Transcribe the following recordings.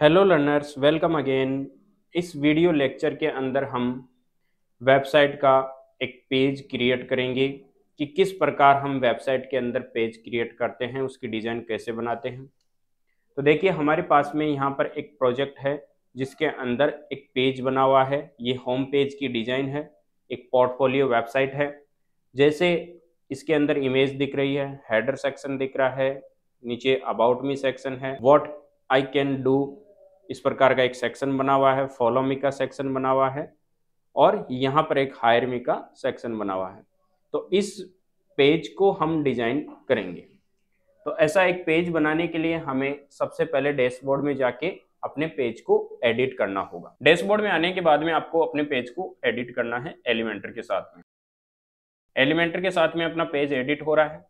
Hello learners, welcome again. इस video lecture के अंदर हम वेबसाइट का एक पेज क्रिएट करेंगे कि किस प्रकार हम वेबसाइट के अंदर पेज क्रिएट करते हैं, उसकी डिज़ाइन कैसे बनाते हैं। तो देखिए, हमारे पास में यहाँ पर एक प्रोजेक्ट है जिसके अंदर एक पेज बना हुआ है। ये होम पेज की डिज़ाइन है, एक पोर्टफोलियो वेबसाइट है। जैसे इसके अंदर इमेज दिख रही है, हेडर सेक्शन दिख रहा है, नीचे अबाउट मी सेक्शन है, व्हाट आई कैन डू इस प्रकार का एक सेक्शन बना हुआ है, फॉलो मी का सेक्शन बना हुआ है और यहाँ पर एक हायर मी का सेक्शन बना हुआ है। तो इस पेज को हम डिजाइन करेंगे। तो ऐसा एक पेज बनाने के लिए हमें सबसे पहले डैशबोर्ड में जाके अपने पेज को एडिट करना होगा। डैशबोर्ड में आने के बाद में आपको अपने पेज को एडिट करना है एलिमेंटर के साथ में। एलिमेंटर के साथ में अपना पेज एडिट हो रहा है।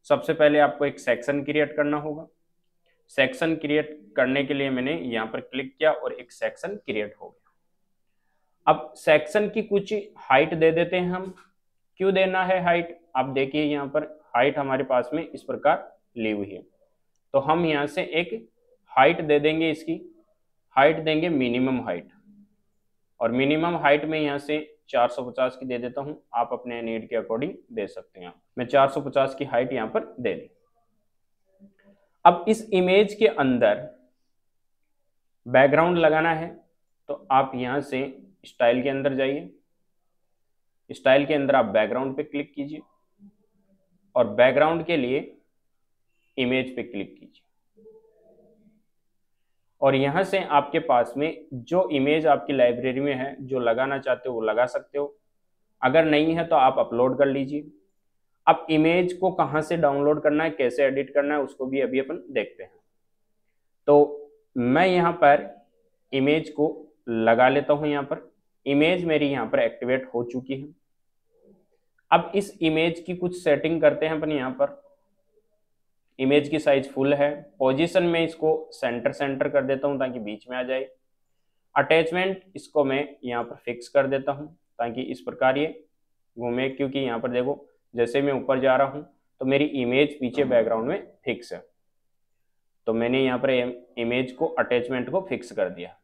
सबसे पहले आपको एक सेक्शन क्रिएट करना होगा। सेक्शन क्रिएट करने के लिए मैंने यहाँ पर क्लिक किया और एक सेक्शन क्रिएट हो गया। अब सेक्शन की कुछ हाइट दे देते हैं हम। क्यों देना है हाइट? आप देखिए यहाँ पर हाइट हमारे पास में इस प्रकार ली हुई है। तो हम यहाँ से एक हाइट दे देंगे, इसकी हाइट देंगे मिनिमम हाइट, और मिनिमम हाइट में यहाँ से 450 की दे देता हूँ। आप अपने नीड के अकॉर्डिंग दे सकते हैं। मैं 450 की हाइट यहाँ पर दे दी। अब इस इमेज के अंदर बैकग्राउंड लगाना है, तो आप यहां से स्टाइल के अंदर जाइए। स्टाइल के अंदर आप बैकग्राउंड पे क्लिक कीजिए और बैकग्राउंड के लिए इमेज पे क्लिक कीजिए और यहां से आपके पास में जो इमेज आपकी लाइब्रेरी में है, जो लगाना चाहते हो वो लगा सकते हो। अगर नहीं है तो आप अपलोड कर लीजिए। अब इमेज को कहां से डाउनलोड करना है, कैसे एडिट करना है, उसको भी अभी अपन देखते हैं। तो मैं यहाँ पर इमेज को लगा लेता हूँ। यहाँ पर इमेज मेरी यहाँ पर एक्टिवेट हो चुकी है। अब इस इमेज की कुछ सेटिंग करते हैं अपन। यहाँ पर इमेज की साइज फुल है। पोजीशन में इसको सेंटर कर देता हूँ ताकि बीच में आ जाए। अटैचमेंट इसको मैं यहाँ पर फिक्स कर देता हूँ ताकि इस प्रकार ये घूमे, क्योंकि यहाँ पर देखो जैसे मैं ऊपर जा रहा हूँ तो मेरी इमेज पीछे बैकग्राउंड में फिक्स है। तो मैंने यहाँ पर इमेज को अटैचमेंट को फिक्स कर दिया।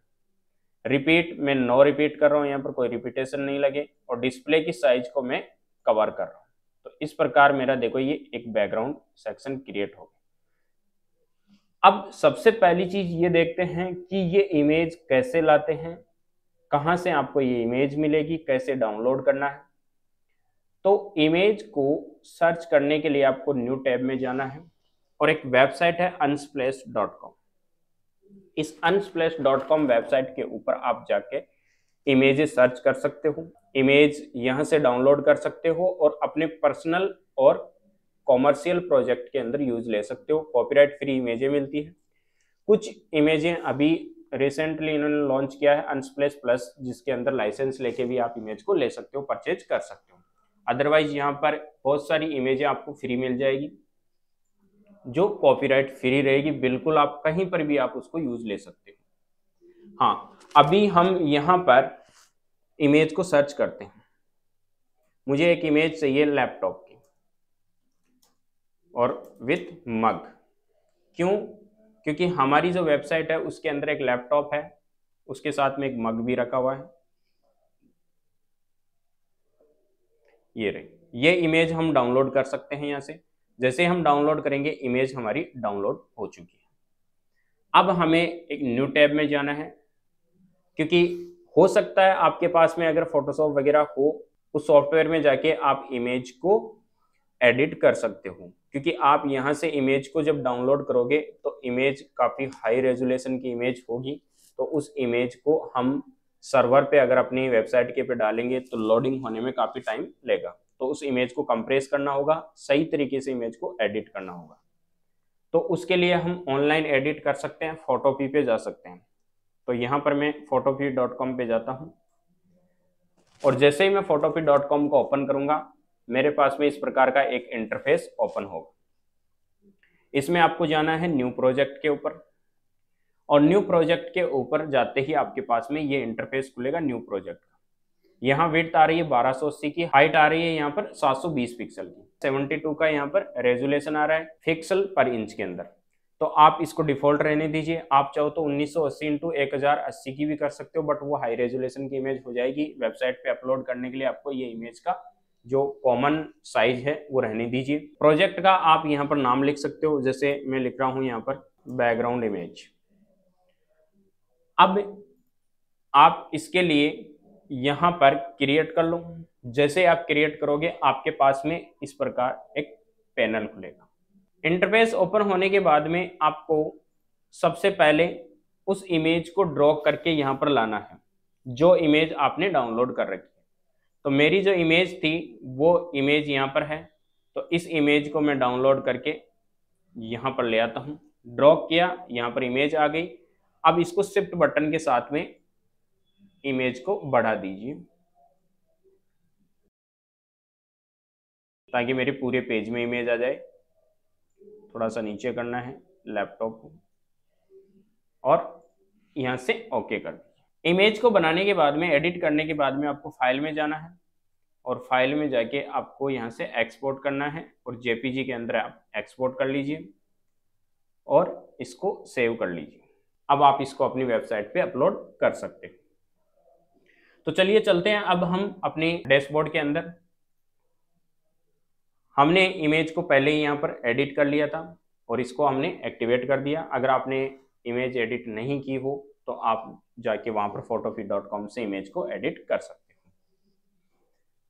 रिपीट मैं नो रिपीट कर रहा हूँ, यहाँ पर कोई रिपीटेशन नहीं लगे, और डिस्प्ले की साइज को मैं कवर कर रहा हूँ। तो इस प्रकार मेरा देखो ये एक बैकग्राउंड सेक्शन क्रिएट हो गया। अब सबसे पहली चीज ये देखते हैं कि ये इमेज कैसे लाते हैं, कहाँ से आपको ये इमेज मिलेगी, कैसे डाउनलोड करना है। तो इमेज को सर्च करने के लिए आपको न्यू टैब में जाना है और एक वेबसाइट है unsplash.com। इस unsplash.com वेबसाइट के ऊपर आप जाके इमेजेस सर्च कर सकते हो। इमेज यहां से डाउनलोड कर सकते हो और अपने पर्सनल और कॉमर्शियल प्रोजेक्ट के अंदर यूज ले सकते हो। कॉपीराइट फ्री इमेजें मिलती है। कुछ इमेजें अभी रिसेंटली इन्होंने लॉन्च किया है अनस्प्लैश प्लस, जिसके अंदर लाइसेंस लेके भी आप इमेज को ले सकते हो, परचेज कर सकते हो। अदरवाइज यहाँ पर बहुत सारी इमेजें आपको फ्री मिल जाएगी जो कॉपीराइट फ्री रहेगी। बिल्कुल आप कहीं पर भी आप उसको यूज ले सकते हो। हाँ, अभी हम यहाँ पर इमेज को सर्च करते हैं। मुझे एक इमेज चाहिए लैपटॉप की और विथ मग। क्यों? क्योंकि हमारी जो वेबसाइट है उसके अंदर एक लैपटॉप है, उसके साथ में एक मग भी रखा हुआ है। ये रही ये इमेज हम डाउनलोड कर सकते हैं। यहाँ से जैसे हम डाउनलोड करेंगे इमेज हमारी डाउनलोड हो चुकी है। अब हमें एक न्यू टैब में जाना है, क्योंकि हो सकता है आपके पास में अगर फोटोशॉप वगैरह हो, उस सॉफ्टवेयर में जाके आप इमेज को एडिट कर सकते हो। क्योंकि आप यहाँ से इमेज को जब डाउनलोड करोगे तो इमेज काफ़ी हाई रेजोल्यूशन की इमेज होगी। तो उस इमेज को हम सर्वर पे अगर अपनी वेबसाइट के पे डालेंगे तो लोडिंग होने में काफ़ी टाइम लेगा। तो उस इमेज को कंप्रेस करना होगा, सही तरीके से इमेज को एडिट करना होगा। तो उसके लिए हम ऑनलाइन एडिट कर सकते हैं, फोटोपी पे जा सकते हैं। तो यहाँ पर मैं photopea.com पे जाता हूँ और जैसे ही मैं photopea.com को ओपन करूंगा मेरे पास में इस प्रकार का एक इंटरफेस ओपन होगा। इसमें आपको जाना है न्यू प्रोजेक्ट के ऊपर, और न्यू प्रोजेक्ट के ऊपर जाते ही आपके पास में ये इंटरफेस खुलेगा न्यू प्रोजेक्ट का। यहाँ विड्थ आ रही है 1280 की, हाइट आ रही है यहाँ पर 720 पिक्सल की, 72 का यहाँ पर रेजोल्यूशन आ रहा है पिक्सल पर इंच के अंदर। तो आप इसको डिफॉल्ट रहने दीजिए। आप चाहो तो 1980 इंटू 1080 की भी कर सकते हो, बट वो हाई रेजोल्यूशन की इमेज हो जाएगी। वेबसाइट पे अपलोड करने के लिए आपको ये इमेज का जो कॉमन साइज है वो रहने दीजिए। प्रोजेक्ट का आप यहाँ पर नाम लिख सकते हो, जैसे मैं लिख रहा हूँ यहाँ पर बैकग्राउंड इमेज। अब आप इसके लिए यहाँ पर क्रिएट कर लो। जैसे आप क्रिएट करोगे आपके पास में इस प्रकार एक पैनल खुलेगा। इंटरफेस ओपन होने के बाद में आपको सबसे पहले उस इमेज को ड्रॉ करके यहाँ पर लाना है, जो इमेज आपने डाउनलोड कर रखी है। तो मेरी जो इमेज थी वो इमेज यहाँ पर है, तो इस इमेज को मैं डाउनलोड करके यहाँ पर ले आता हूँ। ड्रॉ किया, यहाँ पर इमेज आ गई। अब इसको शिफ्ट बटन के साथ में इमेज को बढ़ा दीजिए ताकि मेरे पूरे पेज में इमेज आ जाए। थोड़ा सा नीचे करना है लैपटॉप को और यहाँ से ओके कर दीजिए। इमेज को बनाने के बाद में, एडिट करने के बाद में आपको फाइल में जाना है और फाइल में जाके आपको यहाँ से एक्सपोर्ट करना है और जेपीजी के अंदर आप एक्सपोर्ट कर लीजिए और इसको सेव कर लीजिए। अब आप इसको अपनी वेबसाइट पे अपलोड कर सकते हैं। तो चलिए चलते हैं अब हम अपने डैशबोर्ड के अंदर। हमने इमेज को पहले ही यहाँ पर एडिट कर लिया था और इसको हमने एक्टिवेट कर दिया। अगर आपने इमेज एडिट नहीं की हो तो आप जाके वहाँ पर photofeed.com से इमेज को एडिट कर सकते हो।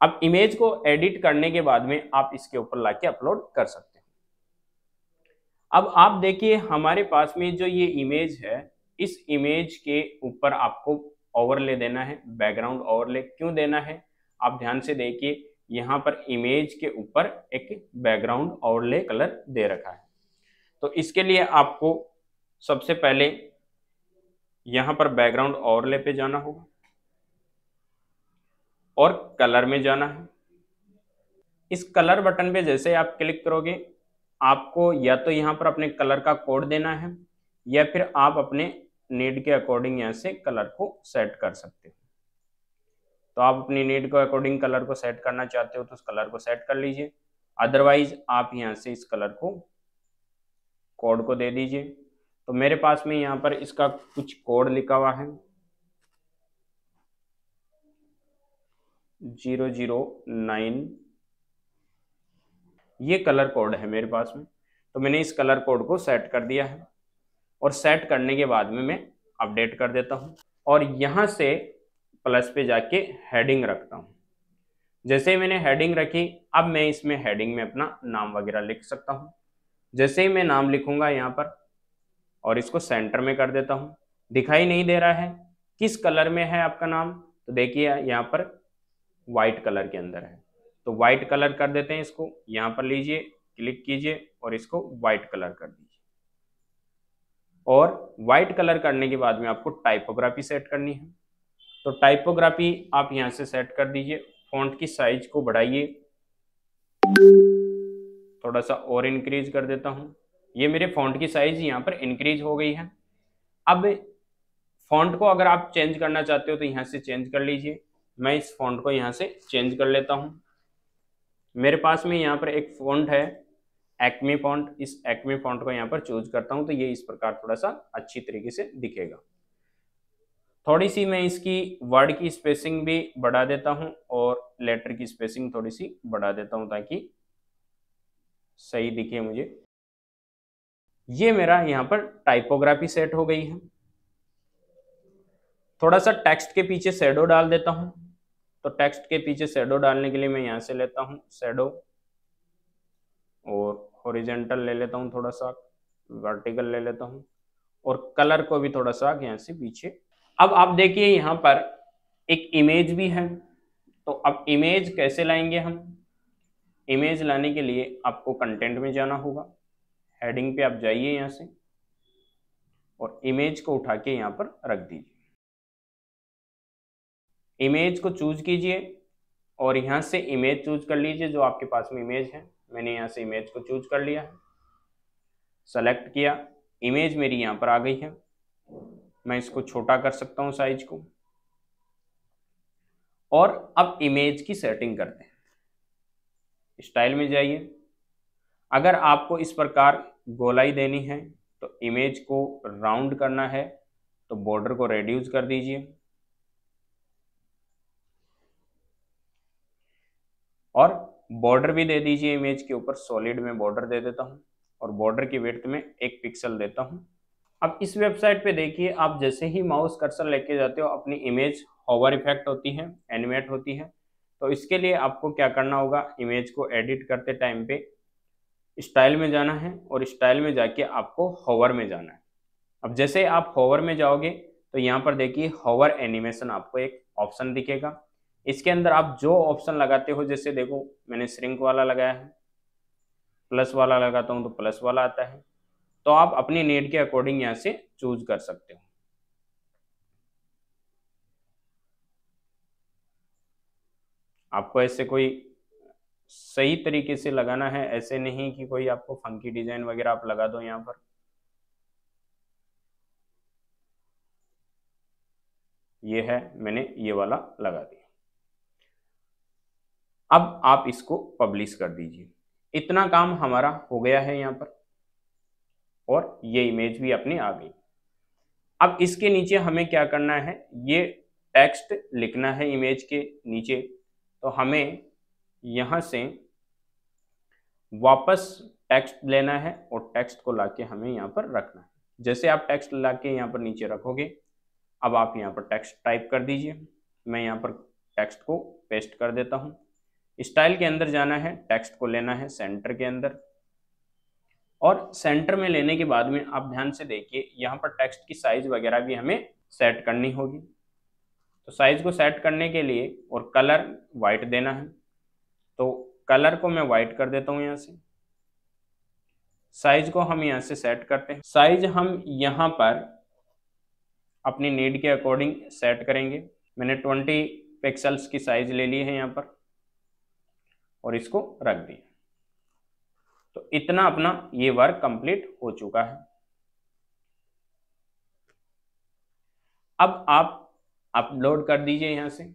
अब इमेज को एडिट करने के बाद में आप इसके ऊपर लाके अपलोड कर सकते हो। अब आप देखिए हमारे पास में जो ये इमेज है, इस इमेज के ऊपर आपको ओवरले देना है, बैकग्राउंड ओवरले। क्यों देना है आप ध्यान से देखिए, यहाँ पर इमेज के ऊपर एक बैकग्राउंड ओवरले कलर दे रखा है। तो इसके लिए आपको सबसे पहले यहाँ पर बैकग्राउंड ओवरले पे जाना होगा और कलर में जाना है। इस कलर बटन पे जैसे आप क्लिक करोगे आपको या तो यहाँ पर अपने कलर का कोड देना है या फिर आप अपने नीड के अकॉर्डिंग यहाँ से कलर को सेट कर सकते हो। तो आप अपनी नीड के अकॉर्डिंग कलर को सेट करना चाहते हो तो उस कलर को सेट कर लीजिए। अदरवाइज आप यहाँ से इस कलर को कोड को दे दीजिए। तो मेरे पास में यहाँ पर इसका कुछ कोड लिखा हुआ है 009, ये कलर कोड है मेरे पास में। तो मैंने इस कलर कोड को सेट कर दिया है और सेट करने के बाद में मैं अपडेट कर देता हूँ और यहाँ से प्लस पे जाके हेडिंग रखता हूँ। जैसे ही मैंने हेडिंग रखी, अब मैं इसमें हेडिंग में अपना नाम वगैरह लिख सकता हूँ। जैसे ही मैं नाम लिखूंगा यहाँ पर और इसको सेंटर में कर देता हूँ, दिखाई नहीं दे रहा है किस कलर में है आपका नाम, तो देखिए यहाँ पर वाइट कलर के अंदर है। तो वाइट कलर कर देते हैं इसको, यहाँ पर लीजिए, क्लिक कीजिए और इसको वाइट कलर कर दीजिए। और वाइट कलर करने के बाद में आपको टाइपोग्राफी सेट करनी है। तो टाइपोग्राफी आप यहाँ से सेट कर दीजिए। फॉन्ट की साइज को बढ़ाइए, थोड़ा सा और इंक्रीज कर देता हूँ। ये मेरे फॉन्ट की साइज यहाँ पर इंक्रीज हो गई है। अब फॉन्ट को अगर आप चेंज करना चाहते हो तो यहाँ से चेंज कर लीजिए। मैं इस फॉन्ट को यहाँ से चेंज कर लेता हूँ। मेरे पास में यहाँ पर एक फॉन्ट है एक्मे फॉन्ट, इस एक्मे फॉन्ट को यहाँ पर चूज करता हूँ तो ये इस प्रकार थोड़ा सा अच्छी तरीके से दिखेगा। थोड़ी सी मैं इसकी वर्ड की स्पेसिंग भी बढ़ा देता हूँ और लेटर की स्पेसिंग थोड़ी सी बढ़ा देता हूँ ताकि सही दिखे मुझे। ये मेरा यहाँ पर टाइपोग्राफी सेट हो गई है। थोड़ा सा टेक्स्ट के पीछे शैडो डाल देता हूँ। तो टेक्स्ट के पीछे शैडो डालने के लिए मैं यहाँ से लेता हूँ शैडो और हॉरिजॉन्टल ले लेता हूँ, थोड़ा सा वर्टिकल ले लेता हूँ और कलर को भी थोड़ा सा यहाँ से पीछे। अब आप देखिए यहाँ पर एक इमेज भी है। तो अब इमेज कैसे लाएंगे हम? इमेज लाने के लिए आपको कंटेंट में जाना होगा, हेडिंग पे आप जाइए यहाँ से और इमेज को उठा के यहाँ पर रख दीजिए। इमेज को चूज कीजिए और यहाँ से इमेज चूज कर लीजिए जो आपके पास में इमेज है। मैंने यहाँ से इमेज को चूज कर लिया है, सेलेक्ट किया, इमेज मेरी यहाँ पर आ गई है। मैं इसको छोटा कर सकता हूँ साइज को। और अब इमेज की सेटिंग करते हैं। स्टाइल में जाइए। अगर आपको इस प्रकार गोलाई देनी है तो इमेज को राउंड करना है तो बॉर्डर को रेड्यूस कर दीजिए और बॉर्डर भी दे दीजिए इमेज के ऊपर। सॉलिड में बॉर्डर दे देता हूँ और बॉर्डर की विड्थ में 1 पिक्सल देता हूँ। अब इस वेबसाइट पे देखिए, आप जैसे ही माउस कर्सर लेके जाते हो अपनी इमेज होवर इफेक्ट होती है, एनिमेट होती है। तो इसके लिए आपको क्या करना होगा, इमेज को एडिट करते टाइम पे स्टाइल में जाना है और स्टाइल में जाके आपको होवर में जाना है। अब जैसे आप होवर में जाओगे तो यहाँ पर देखिए होवर एनिमेशन आपको एक ऑप्शन दिखेगा। इसके अंदर आप जो ऑप्शन लगाते हो, जैसे देखो मैंने श्रिंक वाला लगाया है, प्लस वाला लगाता हूँ तो प्लस वाला आता है। तो आप अपनी नीड के अकॉर्डिंग यहाँ से चूज कर सकते हो। आपको ऐसे कोई सही तरीके से लगाना है, ऐसे नहीं कि कोई आपको फंकी डिजाइन वगैरह आप लगा दो यहाँ पर। ये है, मैंने ये वाला लगा दिया। अब आप इसको पब्लिश कर दीजिए। इतना काम हमारा हो गया है यहाँ पर और ये इमेज भी अपनी आ गई। अब इसके नीचे हमें क्या करना है, ये टेक्स्ट लिखना है इमेज के नीचे। तो हमें यहाँ से वापस टेक्स्ट लेना है और टेक्स्ट को लाके हमें यहाँ पर रखना है। जैसे आप टेक्स्ट लाके यहाँ पर नीचे रखोगे, अब आप यहाँ पर टेक्स्ट टाइप कर दीजिए। मैं यहाँ पर टेक्स्ट को पेस्ट कर देता हूँ। स्टाइल के अंदर जाना है, टेक्स्ट को लेना है सेंटर के अंदर और सेंटर में लेने के बाद में आप ध्यान से देखिए यहाँ पर टेक्स्ट की साइज वगैरह भी हमें सेट करनी होगी। तो साइज को सेट करने के लिए और कलर वाइट देना है, तो कलर को मैं वाइट कर देता हूँ यहाँ से। साइज को हम यहाँ से सेट करते हैं। साइज हम यहाँ पर अपनी नीड के अकॉर्डिंग सेट करेंगे। मैंने 20 पिक्सल्स की साइज ले ली है यहाँ पर और इसको रख दिया। तो इतना अपना ये वर्क कंप्लीट हो चुका है। अब आप अपलोड कर दीजिए यहाँ से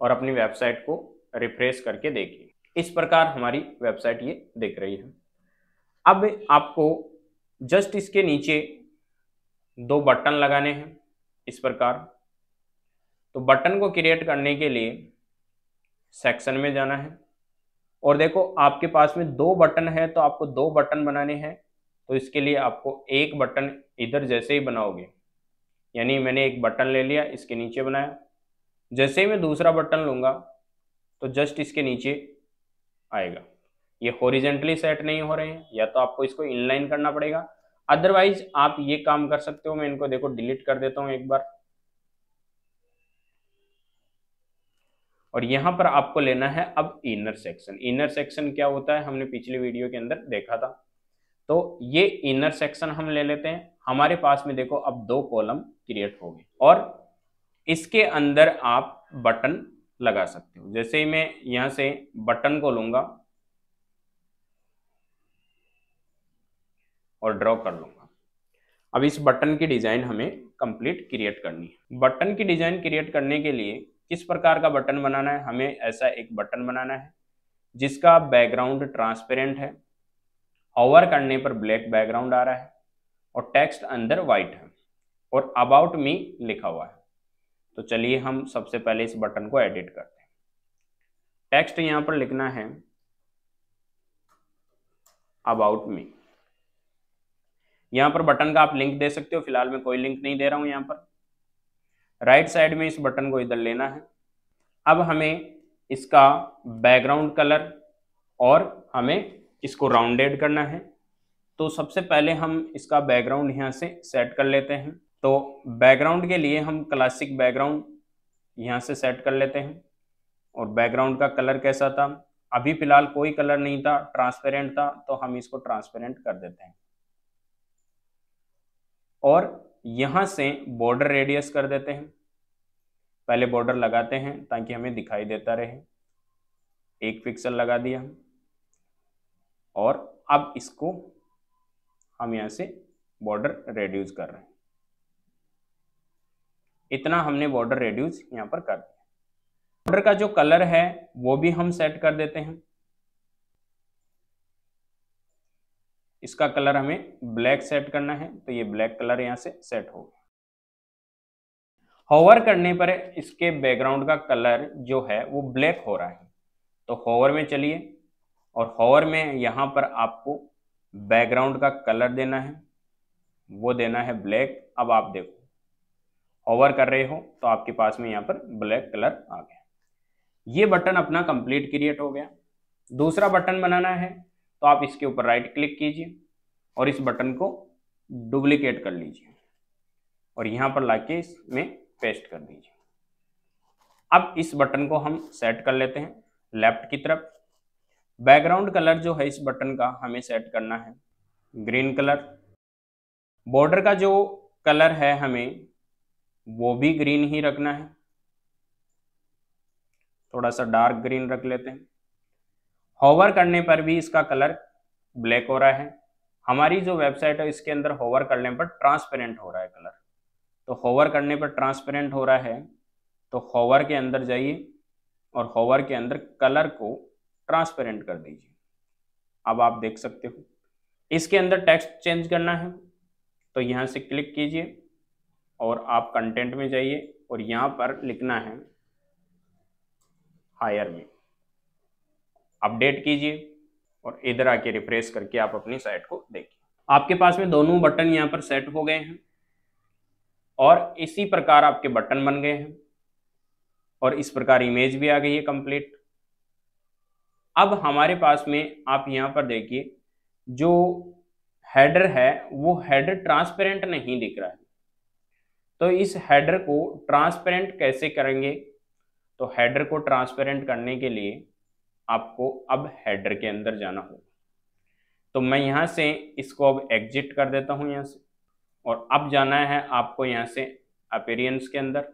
और अपनी वेबसाइट को रिफ्रेश करके देखिए। इस प्रकार हमारी वेबसाइट ये दिख रही है। अब आपको जस्ट इसके नीचे 2 बटन लगाने हैं इस प्रकार। तो बटन को क्रिएट करने के लिए सेक्शन में जाना है और देखो आपके पास में 2 बटन है तो आपको 2 बटन बनाने हैं। तो इसके लिए आपको एक बटन इधर जैसे ही बनाओगे, यानी मैंने एक बटन ले लिया, इसके नीचे बनाया। जैसे ही मैं दूसरा बटन लूंगा तो जस्ट इसके नीचे आएगा। ये हॉरिजेंटली सेट नहीं हो रहे हैं, या तो आपको इसको इनलाइन करना पड़ेगा, अदरवाइज आप ये काम कर सकते हो। मैं इनको देखो डिलीट कर देता हूं एक बार। और यहां पर आपको लेना है अब इनर सेक्शन। इनर सेक्शन क्या होता है हमने पिछले वीडियो के अंदर देखा था। तो ये इनर सेक्शन हम ले लेते हैं। हमारे पास में देखो अब 2 कॉलम क्रिएट हो गए और इसके अंदर आप बटन लगा सकते हो। जैसे ही मैं यहां से बटन को लूंगा और ड्रॉ कर लूंगा। अब इस बटन की डिजाइन हमें कंप्लीट क्रिएट करनी है। बटन की डिजाइन क्रिएट करने के लिए किस प्रकार का बटन बनाना है, हमें ऐसा एक बटन बनाना है जिसका बैकग्राउंड ट्रांसपेरेंट है, होवर करने पर ब्लैक बैकग्राउंड आ रहा है और टेक्स्ट अंदर व्हाइट है और अबाउट मी लिखा हुआ है। तो चलिए हम सबसे पहले इस बटन को एडिट करते हैं। टेक्स्ट यहां पर लिखना है अबाउट मी। यहां पर बटन का आप लिंक दे सकते हो, फिलहाल मैं कोई लिंक नहीं दे रहा हूं। यहां पर राइट साइड में इस बटन को इधर लेना है। अब हमें इसका बैकग्राउंड कलर और हमें इसको राउंडेड करना है। तो सबसे पहले हम इसका बैकग्राउंड यहाँ से सेट कर लेते हैं। तो बैकग्राउंड के लिए हम क्लासिक बैकग्राउंड यहाँ से सेट कर लेते हैं। और बैकग्राउंड का कलर कैसा था, अभी फिलहाल कोई कलर नहीं था, ट्रांसपेरेंट था, तो हम इसको ट्रांसपेरेंट कर देते हैं। और यहाँ से बॉर्डर रेडियस कर देते हैं। पहले बॉर्डर लगाते हैं ताकि हमें दिखाई देता रहे। 1 पिक्सल लगा दिया और अब इसको हम यहाँ से बॉर्डर रेड्यूस कर रहे हैं। इतना हमने बॉर्डर रेड्यूस यहाँ पर कर दिया। बॉर्डर का जो कलर है वो भी हम सेट कर देते हैं। इसका कलर हमें ब्लैक सेट करना है, तो ये ब्लैक कलर यहाँ से सेट हो गया। होवर करने पर इसके बैकग्राउंड का कलर जो है वो ब्लैक हो रहा है, तो होवर में चलिए और होवर में यहाँ पर आपको बैकग्राउंड का कलर देना है, वो देना है ब्लैक। अब आप देखो होवर कर रहे हो तो आपके पास में यहाँ पर ब्लैक कलर आ गया। ये बटन अपना कंप्लीट क्रिएट हो गया। दूसरा बटन बनाना है तो आप इसके ऊपर राइट क्लिक कीजिए और इस बटन को डुप्लीकेट कर लीजिए और यहाँ पर लाके इसमें पेस्ट कर दीजिए। अब इस बटन को हम सेट कर लेते हैं लेफ्ट की तरफ। बैकग्राउंड कलर जो है इस बटन का हमें सेट करना है ग्रीन कलर। बॉर्डर का जो कलर है हमें वो भी ग्रीन ही रखना है, थोड़ा सा डार्क ग्रीन रख लेते हैं। होवर करने पर भी इसका कलर ब्लैक हो रहा है। हमारी जो वेबसाइट है इसके अंदर होवर करने पर ट्रांसपेरेंट हो रहा है कलर, तो होवर करने पर ट्रांसपेरेंट हो रहा है, तो होवर के अंदर जाइए और होवर के अंदर कलर को ट्रांसपेरेंट कर दीजिए। अब आप देख सकते हो। इसके अंदर टेक्स्ट चेंज करना है तो यहाँ से क्लिक कीजिए और आप कंटेंट में जाइए और यहाँ पर लिखना है हायर में, अपडेट कीजिए और इधर आके रिफ्रेश करके आप अपनी साइट को देखिए। आपके पास में दोनों बटन यहाँ पर सेट हो गए हैं और इसी प्रकार आपके बटन बन गए हैं और इस प्रकार इमेज भी आ गई है कंप्लीट। अब हमारे पास में आप यहाँ पर देखिए जो हेडर है वो हेडर ट्रांसपेरेंट नहीं दिख रहा है, तो इस हेडर को ट्रांसपेरेंट कैसे करेंगे? तो हेडर को ट्रांसपेरेंट करने के लिए आपको अब हेडर के अंदर जाना होगा। तो मैं यहाँ से इसको अब एग्जिट कर देता हूँ यहाँ से और अब जाना है आपको यहाँ से अपीयरेंस के अंदर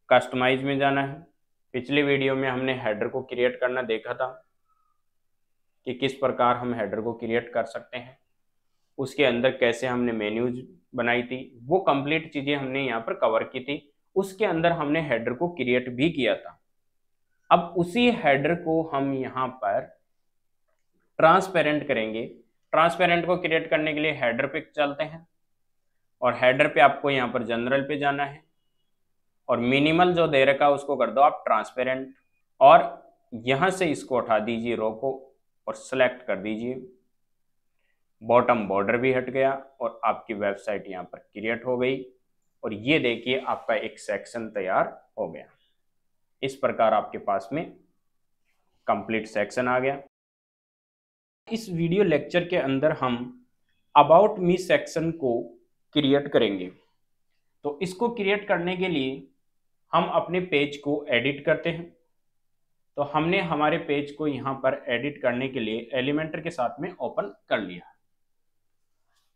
कस्टमाइज में जाना है। पिछले वीडियो में हमने हेडर को क्रिएट करना देखा था कि किस प्रकार हम हेडर को क्रिएट कर सकते हैं, उसके अंदर कैसे हमने मेन्यूज बनाई थी, वो कंप्लीट चीज़ें हमने यहाँ पर कवर की थी। उसके अंदर हमने हेडर को क्रिएट भी किया था। अब उसी हेडर को हम यहाँ पर ट्रांसपेरेंट करेंगे। ट्रांसपेरेंट को क्रिएट करने के लिए हेडर पे चलते हैं और हेडर पे आपको यहाँ पर जनरल पे जाना है और मिनिमल जो दे रखा है उसको कर दो आप ट्रांसपेरेंट और यहाँ से इसको उठा दीजिए रो को और सेलेक्ट कर दीजिए। बॉटम बॉर्डर भी हट गया और आपकी वेबसाइट यहाँ पर क्रिएट हो गई और ये देखिए आपका एक सेक्शन तैयार हो गया। इस प्रकार आपके पास में कंप्लीट सेक्शन आ गया। इस वीडियो लेक्चर के अंदर हम अबाउट मी सेक्शन को क्रिएट करेंगे। तो इसको क्रिएट करने के लिए हम अपने पेज को एडिट करते हैं। तो हमने हमारे पेज को यहाँ पर एडिट करने के लिए एलिमेंटर के साथ में ओपन कर लिया।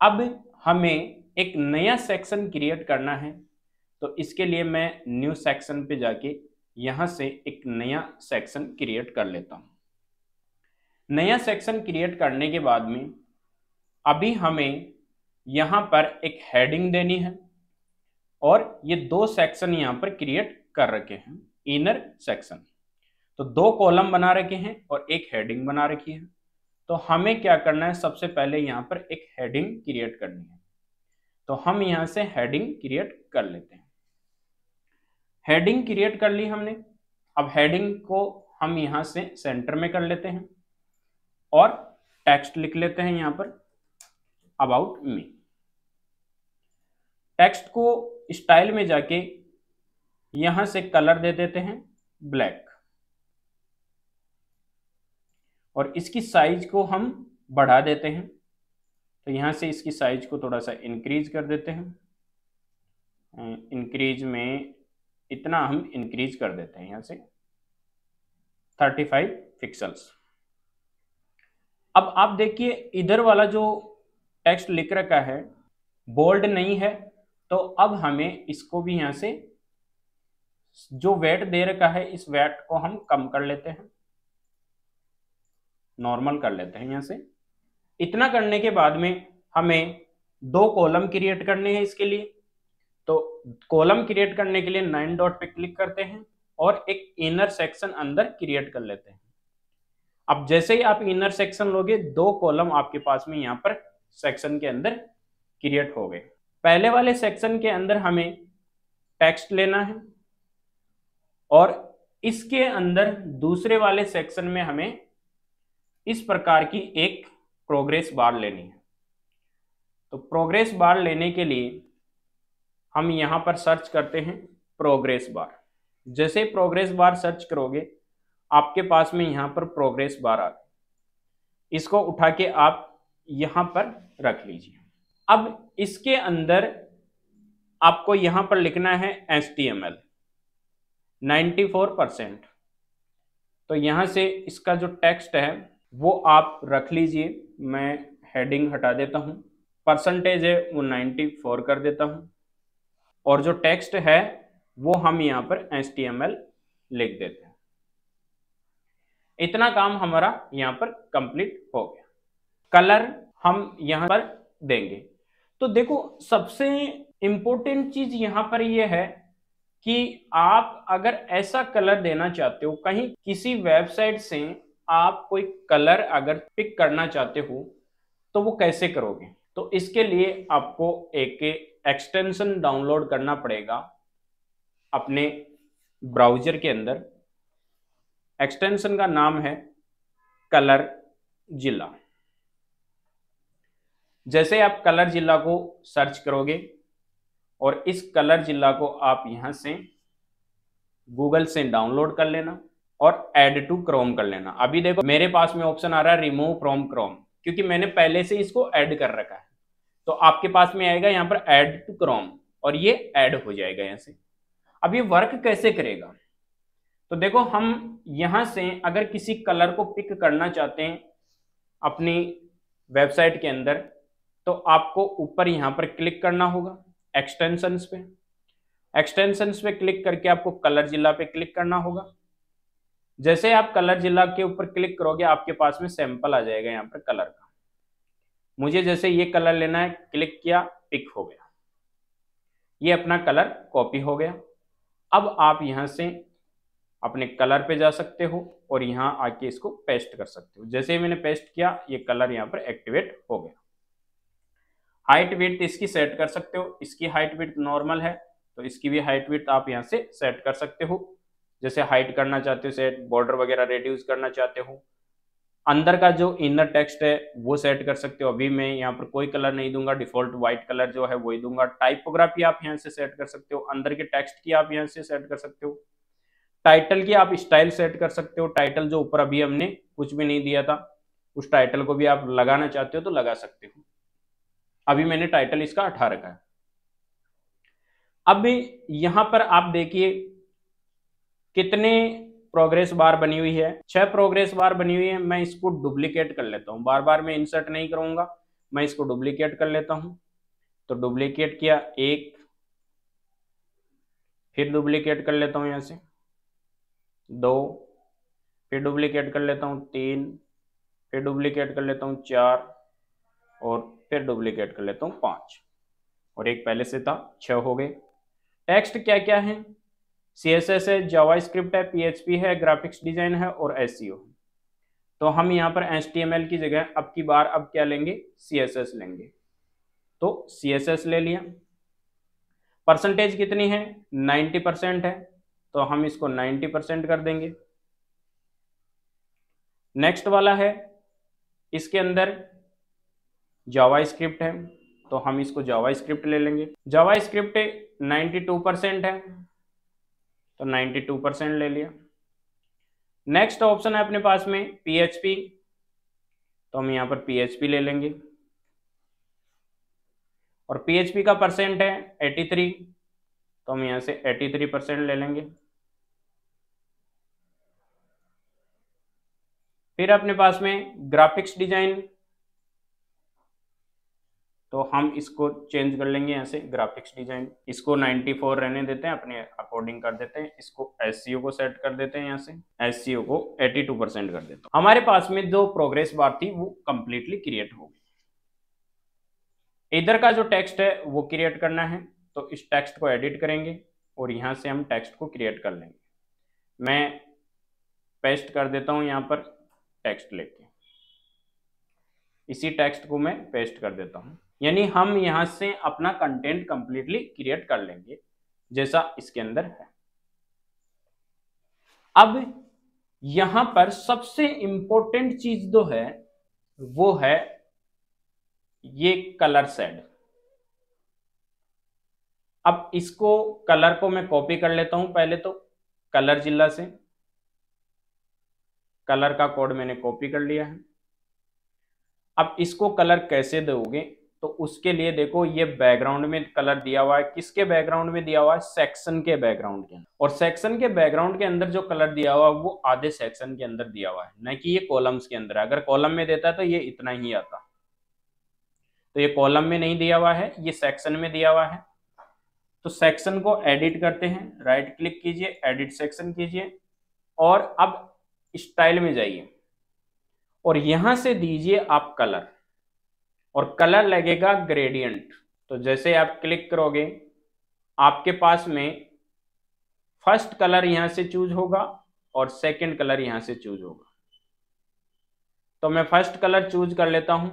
अब हमें एक नया सेक्शन क्रिएट करना है, तो इसके लिए मैं न्यू सेक्शन पे जाके यहाँ से एक नया सेक्शन क्रिएट कर लेता हूँ। नया सेक्शन क्रिएट करने के बाद में अभी हमें यहाँ पर एक हेडिंग देनी है और ये दो सेक्शन यहाँ पर क्रिएट कर रखे हैं इनर सेक्शन। तो दो कॉलम बना रखे हैं और एक हेडिंग बना रखी है। तो हमें क्या करना है, सबसे पहले यहाँ पर एक हेडिंग क्रिएट करनी है। तो हम यहाँ से हेडिंग क्रिएट कर लेते हैं। हेडिंग क्रिएट कर ली हमने। अब हेडिंग को हम यहाँ से सेंटर में कर लेते हैं और टेक्स्ट लिख लेते हैं यहाँ पर अबाउट मी। टेक्स्ट को स्टाइल में जाके यहाँ से कलर दे देते हैं ब्लैक और इसकी साइज को हम बढ़ा देते हैं। तो यहाँ से इसकी साइज को थोड़ा सा इंक्रीज कर देते हैं। इंक्रीज में इतना हम इंक्रीज कर देते हैं यहाँ से 35 पिक्सल्स। अब आप देखिए इधर वाला जो टेक्स्ट लिख रखा है बोल्ड नहीं है, तो अब हमें इसको भी यहाँ से जो वेट दे रखा है इस वेट को हम कम कर लेते हैं, नॉर्मल कर लेते हैं यहाँ से। इतना करने के बाद में हमें दो कॉलम क्रिएट करने हैं इसके लिए। तो कॉलम क्रिएट करने के लिए 9 डॉट पे क्लिक करते हैं और एक इनर सेक्शन अंदर क्रिएट कर लेते हैं। अब जैसे ही आप इनर सेक्शन लोगे, 2 कॉलम आपके पास में यहाँ पर सेक्शन के अंदर क्रिएट हो गए। पहले वाले सेक्शन के अंदर हमें टेक्स्ट लेना है और इसके अंदर दूसरे वाले सेक्शन में हमें इस प्रकार की एक प्रोग्रेस बार लेनी है। तो प्रोग्रेस बार लेने के लिए हम यहां पर सर्च करते हैं प्रोग्रेस बार। जैसे प्रोग्रेस बार सर्च करोगे आपके पास में यहां पर प्रोग्रेस बार आ गई। इसको उठा के आप यहां पर रख लीजिए। अब इसके अंदर आपको यहां पर लिखना है HTML 94%। तो यहां से इसका जो टेक्स्ट है वो आप रख लीजिए। मैं हेडिंग हटा देता हूं, परसेंटेज है वो 94 कर देता हूं और जो टेक्स्ट है वो हम यहां पर HTML लिख देते हैं। इतना काम हमारा यहां पर कंप्लीट हो गया। कलर हम यहां पर देंगे। तो देखो सबसे इंपॉर्टेंट चीज यहां पर यह है कि आप अगर ऐसा कलर देना चाहते हो, कहीं किसी वेबसाइट से आप कोई कलर अगर पिक करना चाहते हो तो वो कैसे करोगे? तो इसके लिए आपको एक एक्सटेंशन डाउनलोड करना पड़ेगा अपने ब्राउजर के अंदर। एक्सटेंशन का नाम है कलर जिला। जैसे आप कलर जिला को सर्च करोगे और इस कलर जिला को आप यहां से गूगल से डाउनलोड कर लेना और ऐड टू क्रोम कर लेना। अभी देखो मेरे पास में ऑप्शन आ रहा है रिमूव फ्रॉम क्रोम, क्योंकि मैंने पहले से इसको ऐड कर रखा है। तो आपके पास में आएगा यहाँ पर ऐड टू क्रोम और ये ऐड हो जाएगा यहाँ से। अब ये वर्क कैसे करेगा? तो देखो हम यहां से अगर किसी कलर को पिक करना चाहते हैं अपनी वेबसाइट के अंदर, तो आपको ऊपर यहां पर क्लिक करना होगा एक्सटेंशंस पे। एक्सटेंशंस पे क्लिक करके आपको कलर जिला पे क्लिक करना होगा। जैसे आप कलर जिला के ऊपर क्लिक करोगे आपके पास में सैंपल आ जाएगा यहाँ पर कलर का। मुझे जैसे ये कलर लेना है, क्लिक किया, पिक हो गया, ये अपना कलर कॉपी हो गया। अब आप यहां से अपने कलर पे जा सकते हो और यहां आके इसको पेस्ट कर सकते हो। जैसे ही मैंने पेस्ट किया ये कलर यहाँ पर एक्टिवेट हो गया। हाइट विड्थ इसकी सेट कर सकते हो। इसकी हाइट विड्थ नॉर्मल है तो इसकी भी हाइट विड्थ आप यहाँ से सेट कर सकते हो। जैसे हाइट करना चाहते हो सेट, बॉर्डर वगैरह रिड्यूस करना चाहते हो, अंदर का जो इनर टेक्स्ट है वो सेट कर सकते हो। अभी मैं यहाँ पर कोई कलर नहीं दूंगा, डिफॉल्ट व्हाइट कलर जो है वही दूंगा। टाइपोग्राफी आप यहाँ से सेट कर सकते हो, अंदर के टेक्स्ट की आप यहाँ से सेट कर सकते हो। टाइटल की आप स्टाइल सेट कर सकते हो। टाइटल जो ऊपर अभी हमने कुछ भी नहीं दिया था उस टाइटल को भी आप लगाना चाहते हो तो लगा सकते हो। अभी मैंने टाइटल इसका हटा रखा है। अब यहां पर आप देखिए कितने प्रोग्रेस बार बनी हुई है। 6 प्रोग्रेस बार बनी हुई है। मैं इसको डुप्लीकेट कर लेता हूं, बार बार मैं इंसर्ट नहीं करूंगा, मैं इसको डुप्लीकेट कर लेता हूं। तो डुप्लीकेट किया, 1, फिर डुप्लीकेट कर लेता हूं यहां से 2, फिर डुप्लीकेट कर लेता हूं 3, फिर डुप्लीकेट कर लेता हूं 4 और फिर डुप्लीकेट कर लेता हूं 5 और एक पहले से था 6 हो गए। टेक्स्ट क्या क्या है? CSS है, जावास्क्रिप्ट है, PHP है, ग्राफिक्स डिजाइन है और SEO। तो हम यहाँ पर HTML की जगह अब की बार अब क्या लेंगे? CSS लेंगे। तो CSS ले लिया। परसेंटेज कितनी है? 90% है तो हम इसको 90% कर देंगे। नेक्स्ट वाला है, इसके अंदर जावास्क्रिप्ट है तो हम इसको जावास्क्रिप्ट ले लेंगे। जावास्क्रिप्ट 92% है तो 92% ले लिया। नेक्स्ट ऑप्शन है अपने पास में PHP, तो हम यहाँ पर PHP ले लेंगे और PHP का परसेंट है 83 तो हम यहाँ से 83% ले लेंगे। फिर अपने पास में ग्राफिक्स डिजाइन, तो हम इसको चेंज कर लेंगे यहाँ से ग्राफिक्स डिजाइन, इसको 94 रहने देते हैं, अपने अकॉर्डिंग कर देते हैं। इसको SEO को सेट कर देते हैं, यहाँ से SEO को 82% कर देता हूँ। हमारे पास में जो प्रोग्रेस बार थी वो कंप्लीटली क्रिएट हो गई। इधर का जो टेक्स्ट है वो क्रिएट करना है तो इस टेक्स्ट को एडिट करेंगे और यहाँ से हम टेक्स्ट को क्रिएट कर लेंगे। मैं पेस्ट कर देता हूँ यहाँ पर टेक्स्ट लेके इसी टेक्स्ट को मैं पेस्ट कर देता हूं, यानी हम यहां से अपना कंटेंट कंप्लीटली क्रिएट कर लेंगे जैसा इसके अंदर है। अब यहां पर सबसे इंपॉर्टेंट चीज जो है वो है ये कलर शेड। अब इसको कलर को मैं कॉपी कर लेता हूं, पहले तो कलर जिला से कलर का कोड मैंने कॉपी कर लिया है। अब इसको कलर कैसे दोगे, तो उसके लिए देखो ये बैकग्राउंड में कलर दिया हुआ है, किसके बैकग्राउंड में दिया हुआ है, सेक्शन के बैकग्राउंड के अंदर। और सेक्शन के बैकग्राउंड के अंदर जो कलर दिया हुआ है वो आधे सेक्शन के अंदर दिया हुआ है, न कि ये कॉलम्स के अंदर है। अगर कॉलम में देता है तो ये इतना ही आता, तो ये कॉलम में नहीं दिया हुआ है, ये सेक्शन में दिया हुआ है। तो सेक्शन को एडिट करते हैं, राइट क्लिक कीजिए, एडिट सेक्शन कीजिए और अब स्टाइल में जाइए और यहां से दीजिए आप कलर, और कलर लगेगा ग्रेडियंट। तो जैसे आप क्लिक करोगे आपके पास में फर्स्ट कलर यहां से चूज होगा और सेकंड कलर यहां से चूज होगा। तो मैं फर्स्ट कलर चूज कर लेता हूं,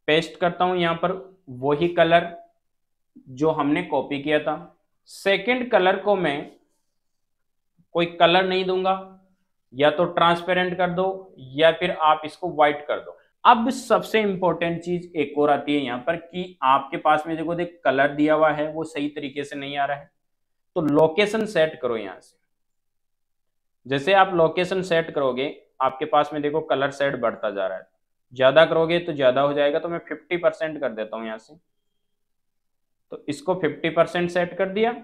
पेस्ट करता हूं यहां पर वही कलर जो हमने कॉपी किया था। सेकंड कलर को मैं कोई कलर नहीं दूंगा, या तो ट्रांसपेरेंट कर दो या फिर आप इसको व्हाइट कर दो। अब सबसे इंपॉर्टेंट चीज एक और आती है यहाँ पर कि आपके पास में देखो देख कलर दिया हुआ है वो सही तरीके से नहीं आ रहा है, तो लोकेशन सेट करो यहां से। जैसे आप लोकेशन सेट करोगे आपके पास में देखो कलर सेट बढ़ता जा रहा है, ज्यादा करोगे तो ज्यादा हो जाएगा। तो मैं 50% कर देता हूं यहां से, तो इसको 50% सेट कर दिया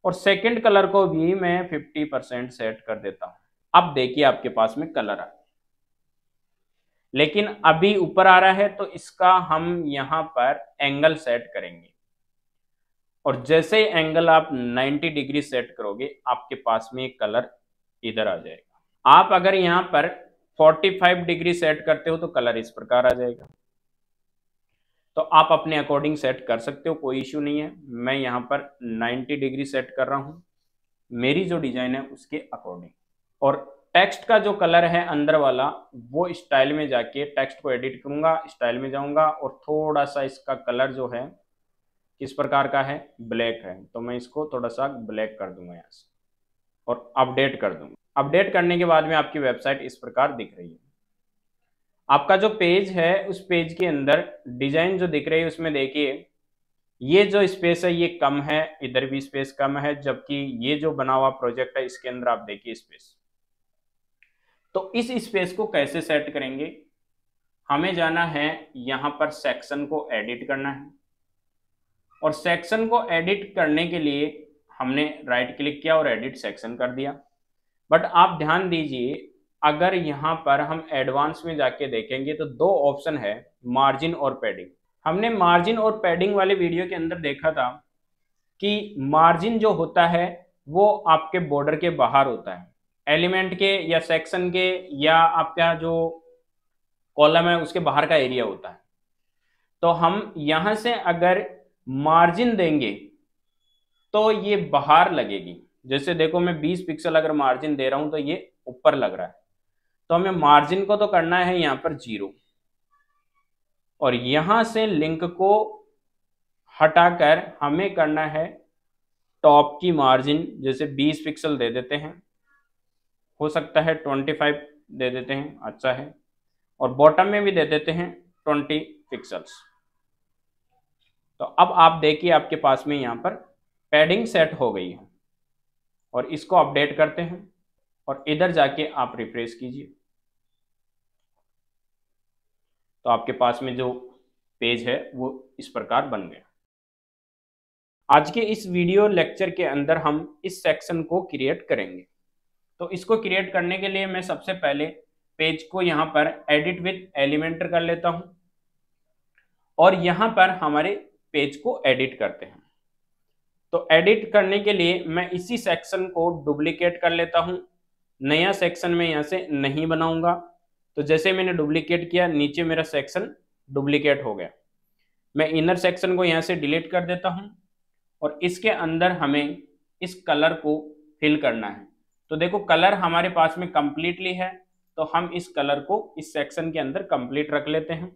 और सेकंड कलर को भी मैं 50% सेट कर देता हूं। अब देखिए आपके पास में कलर आ गया, लेकिन अभी ऊपर आ रहा है तो इसका हम यहां पर एंगल सेट करेंगे। और जैसे एंगल आप 90 डिग्री सेट करोगे आपके पास में कलर इधर आ जाएगा। आप अगर यहां पर 45 डिग्री सेट करते हो तो कलर इस प्रकार आ जाएगा। तो आप अपने अकॉर्डिंग सेट कर सकते हो, कोई इश्यू नहीं है। मैं यहां पर 90 डिग्री सेट कर रहा हूं मेरी जो डिजाइन है उसके अकॉर्डिंग। और टेक्स्ट का जो कलर है अंदर वाला वो स्टाइल में जाके टेक्स्ट को एडिट करूंगा, स्टाइल में जाऊंगा और थोड़ा सा इसका कलर जो है किस प्रकार का है, ब्लैक है, तो मैं इसको थोड़ा सा ब्लैक कर दूंगा यहाँ से और अपडेट कर दूंगा। अपडेट करने के बाद में आपकी वेबसाइट इस प्रकार दिख रही है। आपका जो पेज है उस पेज के अंदर डिजाइन जो दिख रही है उसमें देखिए ये जो स्पेस है ये कम है, इधर भी स्पेस कम है, जबकि ये जो बना हुआ प्रोजेक्ट है इसके अंदर आप देखिए स्पेस। तो इस स्पेस को कैसे सेट करेंगे, हमें जाना है यहां पर सेक्शन को एडिट करना है। और सेक्शन को एडिट करने के लिए हमने राइट क्लिक किया और एडिट सेक्शन कर दिया। बट आप ध्यान दीजिए अगर यहां पर हम एडवांस में जाके देखेंगे तो दो ऑप्शन है, मार्जिन और पैडिंग। हमने मार्जिन और पैडिंग वाले वीडियो के अंदर देखा था कि मार्जिन जो होता है वो आपके बॉर्डर के बाहर होता है, एलिमेंट के या सेक्शन के या आपका जो कॉलम है उसके बाहर का एरिया होता है। तो हम यहां से अगर मार्जिन देंगे तो ये बाहर लगेगी। जैसे देखो मैं 20 पिक्सल अगर मार्जिन दे रहा हूं तो ये ऊपर लग रहा है, तो हमें मार्जिन को तो करना है यहां पर 0 और यहां से लिंक को हटाकर हमें करना है टॉप की मार्जिन, जैसे 20 पिक्सल दे देते हैं, हो सकता है 25 दे देते हैं, अच्छा है, और बॉटम में भी दे देते हैं 20 पिक्सल्स। तो अब आप देखिए आपके पास में यहां पर पैडिंग सेट हो गई है और इसको अपडेट करते हैं और इधर जाके आप रिफ्रेश कीजिए तो आपके पास में जो पेज है वो इस प्रकार बन गया। आज के इस वीडियो लेक्चर के अंदर हम इस सेक्शन को क्रिएट करेंगे। तो इसको क्रिएट करने के लिए मैं सबसे पहले पेज को यहां पर एडिट विद एलिमेंटर कर लेता हूं और यहां पर हमारे पेज को एडिट करते हैं। तो एडिट करने के लिए मैं इसी सेक्शन को डुप्लीकेट कर लेता हूं, नया सेक्शन में यहां से नहीं बनाऊंगा। तो जैसे मैंने डुप्लीकेट किया नीचे मेरा सेक्शन डुप्लीकेट हो गया। मैं इनर सेक्शन को यहां से डिलीट कर देता हूं और इसके अंदर हमें इस कलर को फिल करना है। तो देखो कलर हमारे पास में कंप्लीटली है, तो हम इस कलर को इस सेक्शन के अंदर कंप्लीट रख लेते हैं।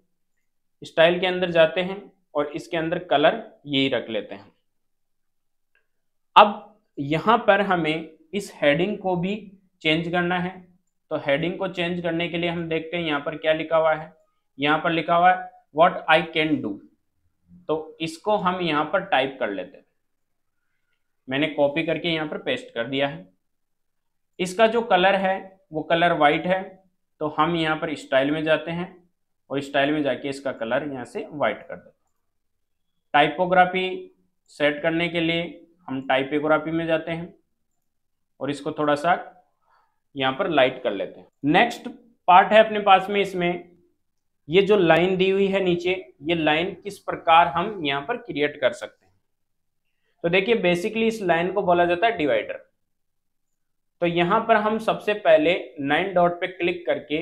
स्टाइल के अंदर जाते हैं और इसके अंदर कलर यही रख लेते हैं। अब यहाँ पर हमें इस हेडिंग को भी चेंज करना है। तो हेडिंग को चेंज करने के लिए हम देखते हैं यहाँ पर क्या लिखा हुआ है। यहाँ पर लिखा हुआ है व्हाट आई कैन डू। तो इसको हम यहाँ पर टाइप कर लेते हैं। मैंने कॉपी करके यहाँ पर पेस्ट कर दिया है। इसका जो कलर है वो कलर वाइट है, तो हम यहाँ पर स्टाइल में जाते हैं और स्टाइल में जाके इसका कलर यहाँ से वाइट कर देते हैं। टाइपोग्राफी सेट करने के लिए हम टाइपोग्राफी में जाते हैं और इसको थोड़ा सा यहाँ पर लाइट कर लेते हैं। नेक्स्ट पार्ट है अपने पास में, इसमें ये जो लाइन दी हुई है नीचे, ये लाइन किस प्रकार हम यहाँ पर क्रिएट कर सकते हैं। तो देखिए बेसिकली इस लाइन को बोला जाता है डिवाइडर। तो यहाँ पर हम सबसे पहले 9 डॉट पे क्लिक करके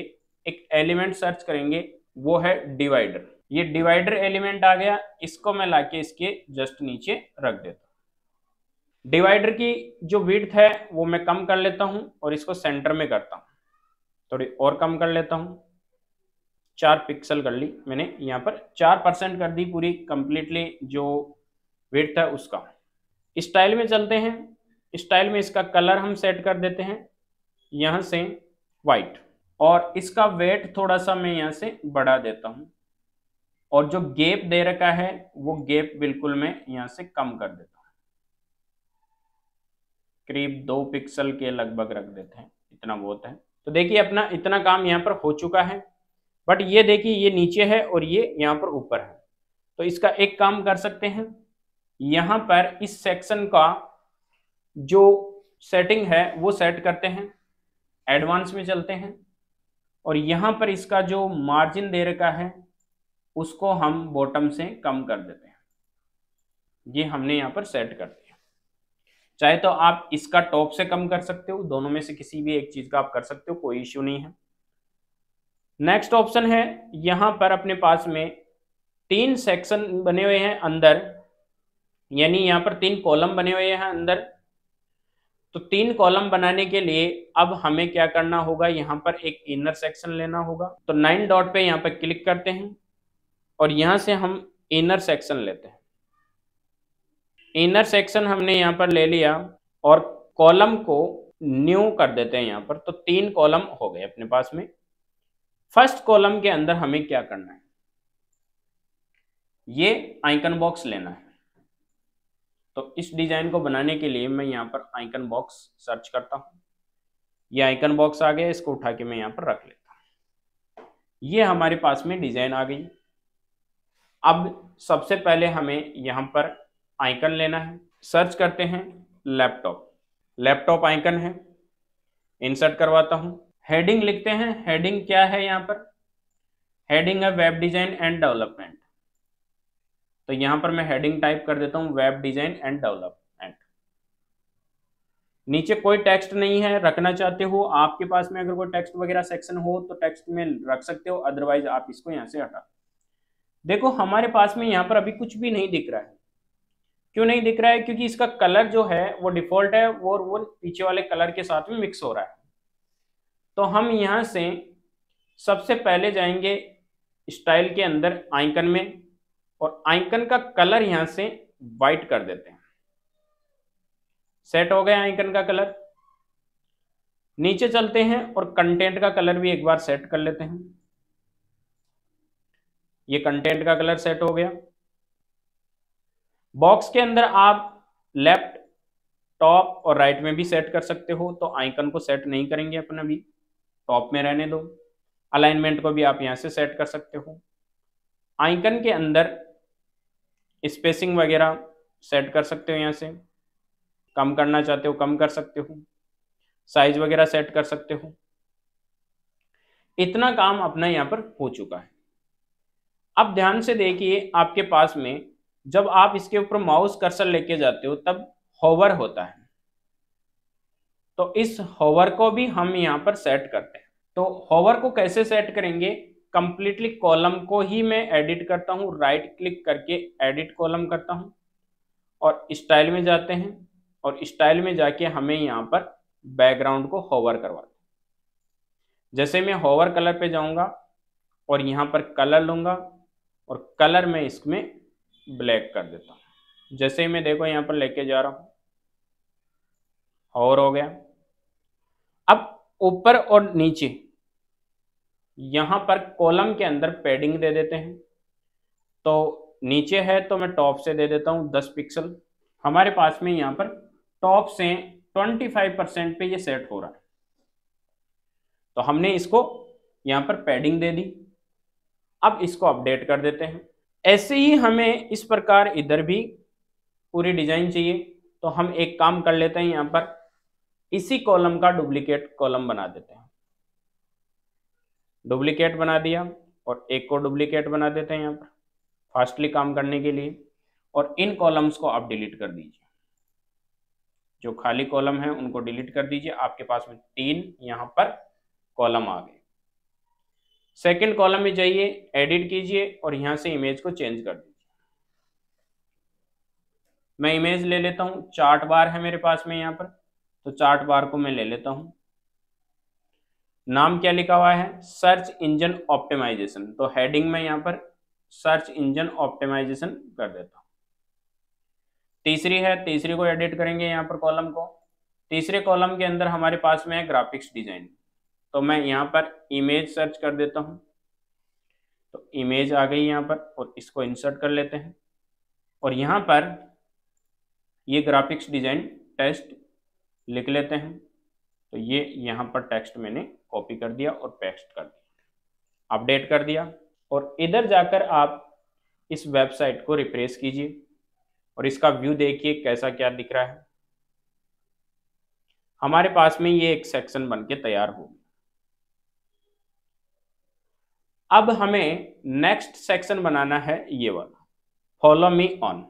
एक एलिमेंट सर्च करेंगे, वो है डिवाइडर। ये डिवाइडर एलिमेंट आ गया, इसको मैं लाके इसके जस्ट नीचे रख देता हूँ। डिवाइडर की जो विड्थ है वो मैं कम कर लेता हूँ और इसको सेंटर में करता हूँ। थोड़ी और कम कर लेता हूँ, 4 पिक्सल कर ली मैंने, यहाँ पर 4% कर दी पूरी कंप्लीटली जो विड्थ है उसका। स्टाइल में चलते हैं। स्टाइल में इसका कलर हम सेट कर देते हैं यहाँ से वाइट, और इसका वेट थोड़ा सा मैं यहाँ से बढ़ा देता हूँ, और जो गैप दे रखा है वो गैप बिल्कुल मैं यहाँ से कम कर देता हूँ, करीब 2 पिक्सल के लगभग रख देते हैं, इतना बहुत है। तो देखिए अपना इतना काम यहाँ पर हो चुका है। बट ये देखिए ये नीचे है और ये यहाँ पर ऊपर है। तो इसका एक काम कर सकते हैं, यहाँ पर इस सेक्शन का जो सेटिंग है वो सेट करते हैं, एडवांस में चलते हैं, और यहाँ पर इसका जो मार्जिन दे रखा है उसको हम बॉटम से कम कर देते हैं। ये हमने यहाँ पर सेट कर दिया। चाहे तो आप इसका टॉप से कम कर सकते हो, दोनों में से किसी भी एक चीज का आप कर सकते हो, कोई इश्यू नहीं है। नेक्स्ट ऑप्शन है, यहाँ पर अपने पास में 3 सेक्शन बने हुए हैं अंदर, यानी यहाँ पर 3 कॉलम बने हुए हैं अंदर। तो 3 कॉलम बनाने के लिए अब हमें क्या करना होगा, यहाँ पर एक इनर सेक्शन लेना होगा। तो 9 डॉट पे यहाँ पर क्लिक करते हैं और यहाँ से हम इनर सेक्शन लेते हैं। इनर सेक्शन हमने यहाँ पर ले लिया और कॉलम को न्यू कर देते हैं यहाँ पर। तो 3 कॉलम हो गए अपने पास में। फर्स्ट कॉलम के अंदर हमें क्या करना है, ये आइकन बॉक्स लेना है। तो इस डिजाइन को बनाने के लिए मैं यहाँ पर आइकन बॉक्स सर्च करता हूँ। ये आइकन बॉक्स आ गया, इसको उठा के मैं यहाँ पर रख लेता हूँ। ये हमारे पास में डिजाइन आ गई। अब सबसे पहले हमें यहाँ पर आइकन लेना है। सर्च करते हैं लैपटॉप, लैपटॉप आइकन है, इंसर्ट करवाता हूँ। हेडिंग लिखते हैं। हेडिंग क्या है, यहाँ पर हेडिंग है वेब डिजाइन एंड डेवलपमेंट। तो यहाँ पर मैं हेडिंग टाइप कर देता हूँ वेब डिजाइन एंड डेवलपमेंट। नीचे कोई टेक्स्ट नहीं है, रखना चाहते हो आपके पास में अगर कोई टेक्स्ट वगैरह सेक्शन हो तो टेक्स्ट में रख सकते हो, अदरवाइज आप इसको यहाँ से हटा। देखो हमारे पास में यहाँ पर अभी कुछ भी नहीं दिख रहा है। क्यों नहीं दिख रहा है, क्योंकि इसका कलर जो है वो डिफॉल्ट है और वो पीछे वाले कलर के साथ में मिक्स हो रहा है। तो हम यहाँ से सबसे पहले जाएंगे स्टाइल के अंदर आइकन में, और आइकन का कलर यहां से वाइट कर देते हैं। सेट हो गया आइकन का कलर। नीचे चलते हैं और कंटेंट का कलर भी एक बार सेट कर लेते हैं। ये कंटेंट का कलर सेट हो गया। बॉक्स के अंदर आप लेफ्ट, टॉप और राइट में भी सेट कर सकते हो। तो आइकन को सेट नहीं करेंगे अपन अभी, टॉप में रहने दो। अलाइनमेंट को भी आप यहां से सेट कर सकते हो। आइकन के अंदर स्पेसिंग वगैरह सेट कर सकते हो, यहाँ से कम करना चाहते हो कम कर सकते हो, साइज वगैरह सेट कर सकते हो। इतना काम अपना यहाँ पर हो चुका है। अब ध्यान से देखिए, आपके पास में जब आप इसके ऊपर माउस कर्सर लेके जाते हो तब होवर होता है। तो इस होवर को भी हम यहाँ पर सेट करते हैं। तो होवर को कैसे सेट करेंगे, कंप्लीटली कॉलम को ही मैं एडिट करता हूँ। राइट क्लिक करके एडिट कॉलम करता हूँ और स्टाइल में जाते हैं, और स्टाइल में जाके हमें यहाँ पर बैकग्राउंड को होवर करवाते हैं। जैसे मैं होवर कलर पे जाऊंगा और यहाँ पर कलर लूंगा और कलर में इसमें ब्लैक कर देता हूँ। जैसे ही मैं देखो यहाँ पर लेके जा रहा हूँ, होवर हो गया। अब ऊपर और नीचे यहाँ पर कॉलम के अंदर पैडिंग दे देते हैं। तो नीचे है तो मैं टॉप से दे देता हूँ 10 पिक्सल। हमारे पास में यहाँ पर टॉप से 25% पे ये सेट हो रहा है, तो हमने इसको यहाँ पर पैडिंग दे दी। अब इसको अपडेट कर देते हैं। ऐसे ही हमें इस प्रकार इधर भी पूरी डिजाइन चाहिए, तो हम एक काम कर लेते हैं, यहाँ पर इसी कॉलम का डुप्लीकेट कॉलम बना देते हैं। डुप्लीकेट बना दिया और एक को डुप्लीकेट बना देते हैं यहाँ पर फास्टली काम करने के लिए। और इन कॉलम्स को आप डिलीट कर दीजिए, जो खाली कॉलम है उनको डिलीट कर दीजिए। आपके पास में 3 यहाँ पर कॉलम आ गए। सेकंड कॉलम में जाइए, एडिट कीजिए और यहाँ से इमेज को चेंज कर दीजिए। मैं इमेज ले लेता हूँ, चार्ट बार है मेरे पास में यहाँ पर, तो चार्ट बार को मैं ले लेता हूँ। नाम क्या लिखा हुआ है? Search engine optimisation. तो हेडिंग में यहाँ पर सर्च इंजन ऑप्टिमाइजेशन कर देता हूँ। तीसरी है, तीसरी को एडिट करेंगे यहाँ पर कॉलम को। तीसरे कॉलम के अंदर हमारे पास में है ग्राफिक्स डिजाइन, तो मैं यहाँ पर इमेज सर्च कर देता हूँ। तो इमेज आ गई यहाँ पर और इसको इंसर्ट कर लेते हैं और यहाँ पर ये ग्राफिक्स डिजाइन टेस्ट लिख लेते हैं। तो ये यहाँ पर टेक्स्ट मैंने कॉपी कर दिया और पेस्ट कर दिया, अपडेट कर दिया। और इधर जाकर आप इस वेबसाइट को रिफ्रेश कीजिए और इसका व्यू देखिए कैसा क्या दिख रहा है। हमारे पास में ये एक सेक्शन बन के तैयार हो गया। अब हमें नेक्स्ट सेक्शन बनाना है ये वाला, फॉलो मी ऑन।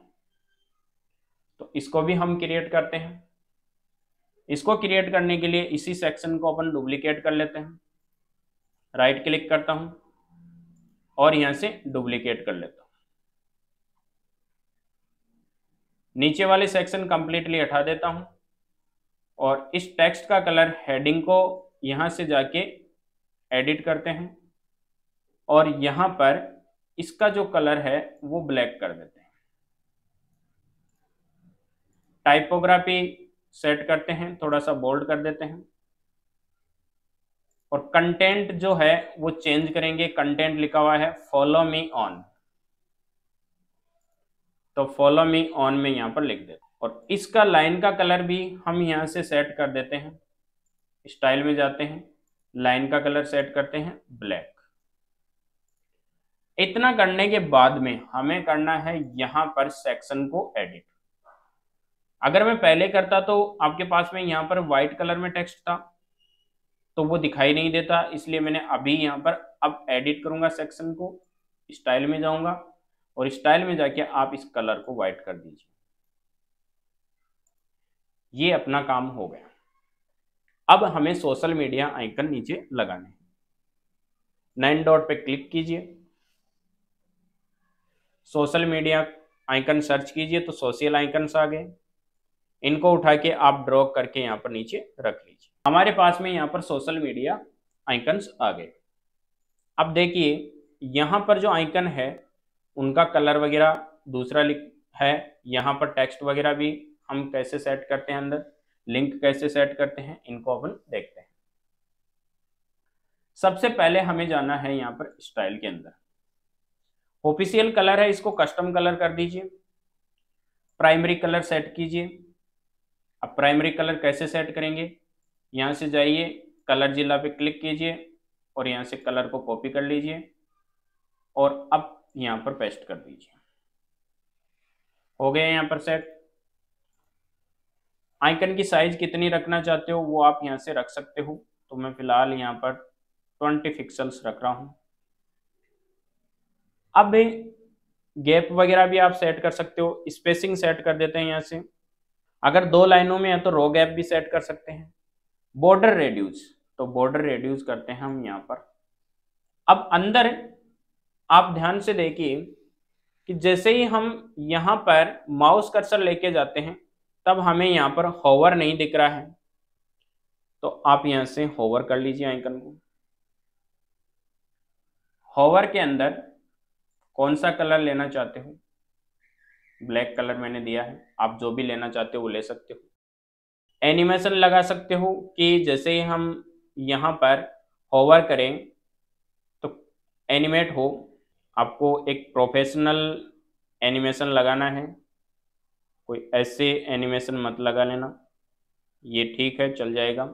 तो इसको भी हम क्रिएट करते हैं। इसको क्रिएट करने के लिए इसी सेक्शन को अपन डुप्लीकेट कर लेते हैं। राइट क्लिक करता हूं और यहां से डुप्लीकेट कर लेता हूं। नीचे वाले सेक्शन कंप्लीटली हटा देता हूं और इस टेक्स्ट का कलर हेडिंग को यहां से जाके एडिट करते हैं और यहां पर इसका जो कलर है वो ब्लैक कर देते हैं। टाइपोग्राफी सेट करते हैं, थोड़ा सा बोल्ड कर देते हैं और कंटेंट जो है वो चेंज करेंगे। कंटेंट लिखा हुआ है फॉलो मी ऑन, तो फॉलो मी ऑन में यहां पर लिख देते हैं। और इसका लाइन का कलर भी हम यहां से सेट कर देते हैं। स्टाइल में जाते हैं, लाइन का कलर सेट करते हैं ब्लैक। इतना करने के बाद में हमें करना है यहां पर सेक्शन को एडिट। अगर मैं पहले करता तो आपके पास में यहां पर व्हाइट कलर में टेक्स्ट था तो वो दिखाई नहीं देता, इसलिए मैंने अभी यहां पर अब एडिट करूंगा सेक्शन को। स्टाइल में जाऊंगा और स्टाइल में जाके आप इस कलर को व्हाइट कर दीजिए। ये अपना काम हो गया। अब हमें सोशल मीडिया आइकन नीचे लगाने हैं। 9 डॉट पे क्लिक कीजिए, सोशल मीडिया आइकन सर्च कीजिए तो सोशल आइकन्स आ गए। इनको उठा के आप ड्रॉ करके यहाँ पर नीचे रख लीजिए। हमारे पास में यहाँ पर सोशल मीडिया आइकन्स आ गए। अब देखिए यहाँ पर जो आइकन है उनका कलर वगैरह दूसरा है। यहाँ पर टेक्स्ट वगैरह भी हम कैसे सेट करते हैं, अंदर लिंक कैसे सेट करते हैं, इनको अपन देखते हैं। सबसे पहले हमें जाना है यहाँ पर स्टाइल के अंदर। ऑफिशियल कलर है, इसको कस्टम कलर कर दीजिए। प्राइमरी कलर सेट कीजिए। अब प्राइमरी कलर कैसे सेट करेंगे, यहाँ से जाइए, कलर जिला पे क्लिक कीजिए और यहाँ से कलर को कॉपी कर लीजिए और अब यहाँ पर पेस्ट कर दीजिए। हो गया यहाँ पर सेट। आइकन की साइज कितनी रखना चाहते हो वो आप यहाँ से रख सकते हो। तो मैं फिलहाल यहाँ पर 20 पिक्सल्स रख रहा हूँ। अब गैप वगैरह भी आप सेट कर सकते हो। स्पेसिंग सेट कर देते हैं यहाँ से। अगर 2 लाइनों में है तो रो गैप भी सेट कर सकते हैं। बॉर्डर रेड्यूस, तो बॉर्डर रेड्यूस करते हैं हम यहाँ पर। अब अंदर आप ध्यान से देखिए कि जैसे ही हम यहाँ पर माउस कर्सर लेके जाते हैं तब हमें यहाँ पर होवर नहीं दिख रहा है, तो आप यहाँ से होवर कर लीजिए आइकन को। होवर के अंदर कौन सा कलर लेना चाहते हो, ब्लैक कलर मैंने दिया है, आप जो भी लेना चाहते हो वो ले सकते हो। एनिमेशन लगा सकते हो कि जैसे ही हम यहाँ पर होवर करें तो एनिमेट हो, आपको एक प्रोफेशनल एनिमेशन लगाना है, कोई ऐसे एनिमेशन मत लगा लेना, ये ठीक है चल जाएगा।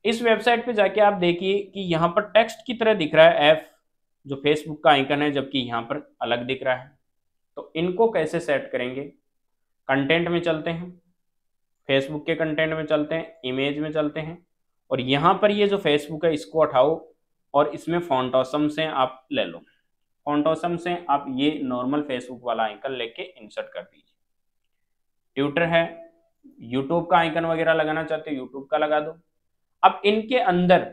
इस वेबसाइट पे जाके आप देखिए कि यहाँ पर टेक्स्ट की तरह दिख रहा है एफ, जो फेसबुक का आइकन है, जबकि यहाँ पर अलग दिख रहा है। तो इनको कैसे सेट करेंगे, कंटेंट में चलते हैं, फेसबुक के कंटेंट में चलते हैं, इमेज में चलते हैं, और यहाँ पर ये जो फेसबुक है इसको उठाओ और इसमें फॉन्ट ऑसम से आप ले लो, फॉन्ट ऑसम से आप ये नॉर्मल फेसबुक वाला आइकन लेके इंसर्ट कर दीजिए। ट्विटर है, यूट्यूब का आइकन वगैरह लगाना चाहते हो यूट्यूब का लगा दो। अब इनके अंदर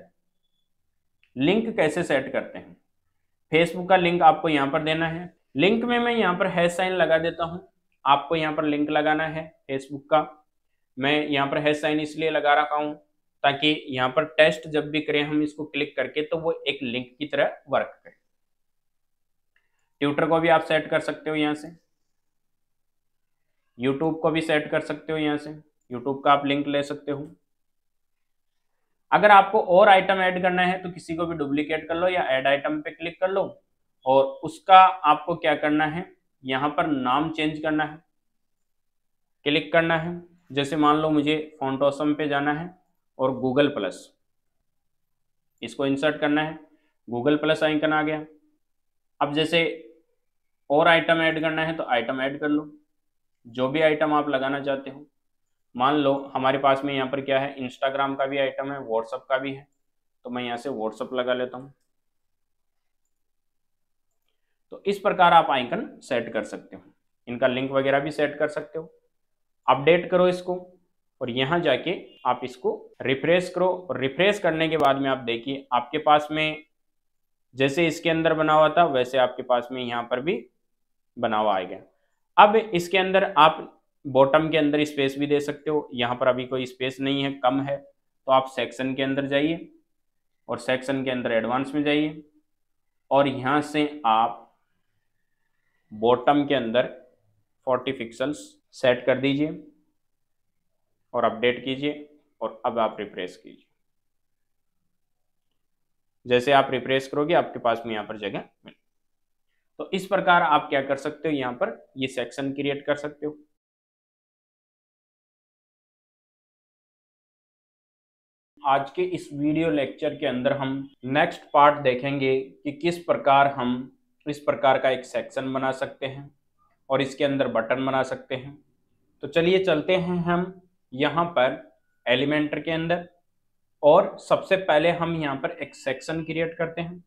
लिंक कैसे सेट करते हैं, फेसबुक का लिंक आपको यहाँ पर देना है। लिंक में मैं यहाँ पर हैश साइन लगा देता हूँ, आपको यहाँ पर लिंक लगाना है फेसबुक का। मैं यहाँ पर हैश साइन इसलिए लगा रखा हूँ ताकि यहाँ पर टेस्ट जब भी करें हम इसको क्लिक करके तो वो एक लिंक की तरह वर्क करे। ट्विटर को भी आप सेट कर सकते हो यहाँ से, यूट्यूब को भी सेट कर सकते हो, यहाँ से यूट्यूब का आप लिंक ले सकते हो। अगर आपको और आइटम ऐड करना है तो किसी को भी डुप्लीकेट कर लो या ऐड आइटम पे क्लिक कर लो, और उसका आपको क्या करना है, यहाँ पर नाम चेंज करना है, क्लिक करना है। जैसे मान लो मुझे फॉन्ट ऑसम पे जाना है और गूगल प्लस, इसको इंसर्ट करना है, गूगल प्लस आइकन आ गया। अब जैसे और आइटम ऐड करना है तो आइटम ऐड कर लो, जो भी आइटम आप लगाना चाहते हो। मान लो हमारे पास में यहाँ पर क्या है, इंस्टाग्राम का भी आइटम है, व्हाट्सअप का भी है, तो मैं यहाँ से व्हाट्सअप लगा लेता हूँ। तो इस प्रकार आप आइकन सेट कर सकते हो, इनका लिंक वगैरह भी सेट कर सकते हो। अपडेट करो इसको और यहाँ जाके आप इसको रिफ्रेश करो, और रिफ्रेश करने के बाद में आप देखिए आपके पास में जैसे इसके अंदर बना हुआ था वैसे आपके पास में यहाँ पर भी बना हुआ आएगा। अब इसके अंदर आप बॉटम के अंदर स्पेस भी दे सकते हो, यहाँ पर अभी कोई स्पेस नहीं है, कम है, तो आप सेक्शन के अंदर जाइए और सेक्शन के अंदर एडवांस में जाइए और यहाँ से आप बॉटम के अंदर 40 पिक्सल्स सेट कर दीजिए और अपडेट कीजिए, और अब आप रिफ्रेश कीजिए। जैसे आप रिफ्रेश करोगे आपके पास में यहाँ पर जगह मिल, तो इस प्रकार आप क्या कर सकते हो, यहाँ पर ये सेक्शन क्रिएट कर सकते हो। आज के इस वीडियो लेक्चर के अंदर हम नेक्स्ट पार्ट देखेंगे कि किस प्रकार हम इस प्रकार का एक सेक्शन बना सकते हैं और इसके अंदर बटन बना सकते हैं। तो चलिए चलते हैं हम यहाँ पर एलिमेंटर के अंदर, और सबसे पहले हम यहाँ पर एक सेक्शन क्रिएट करते हैं।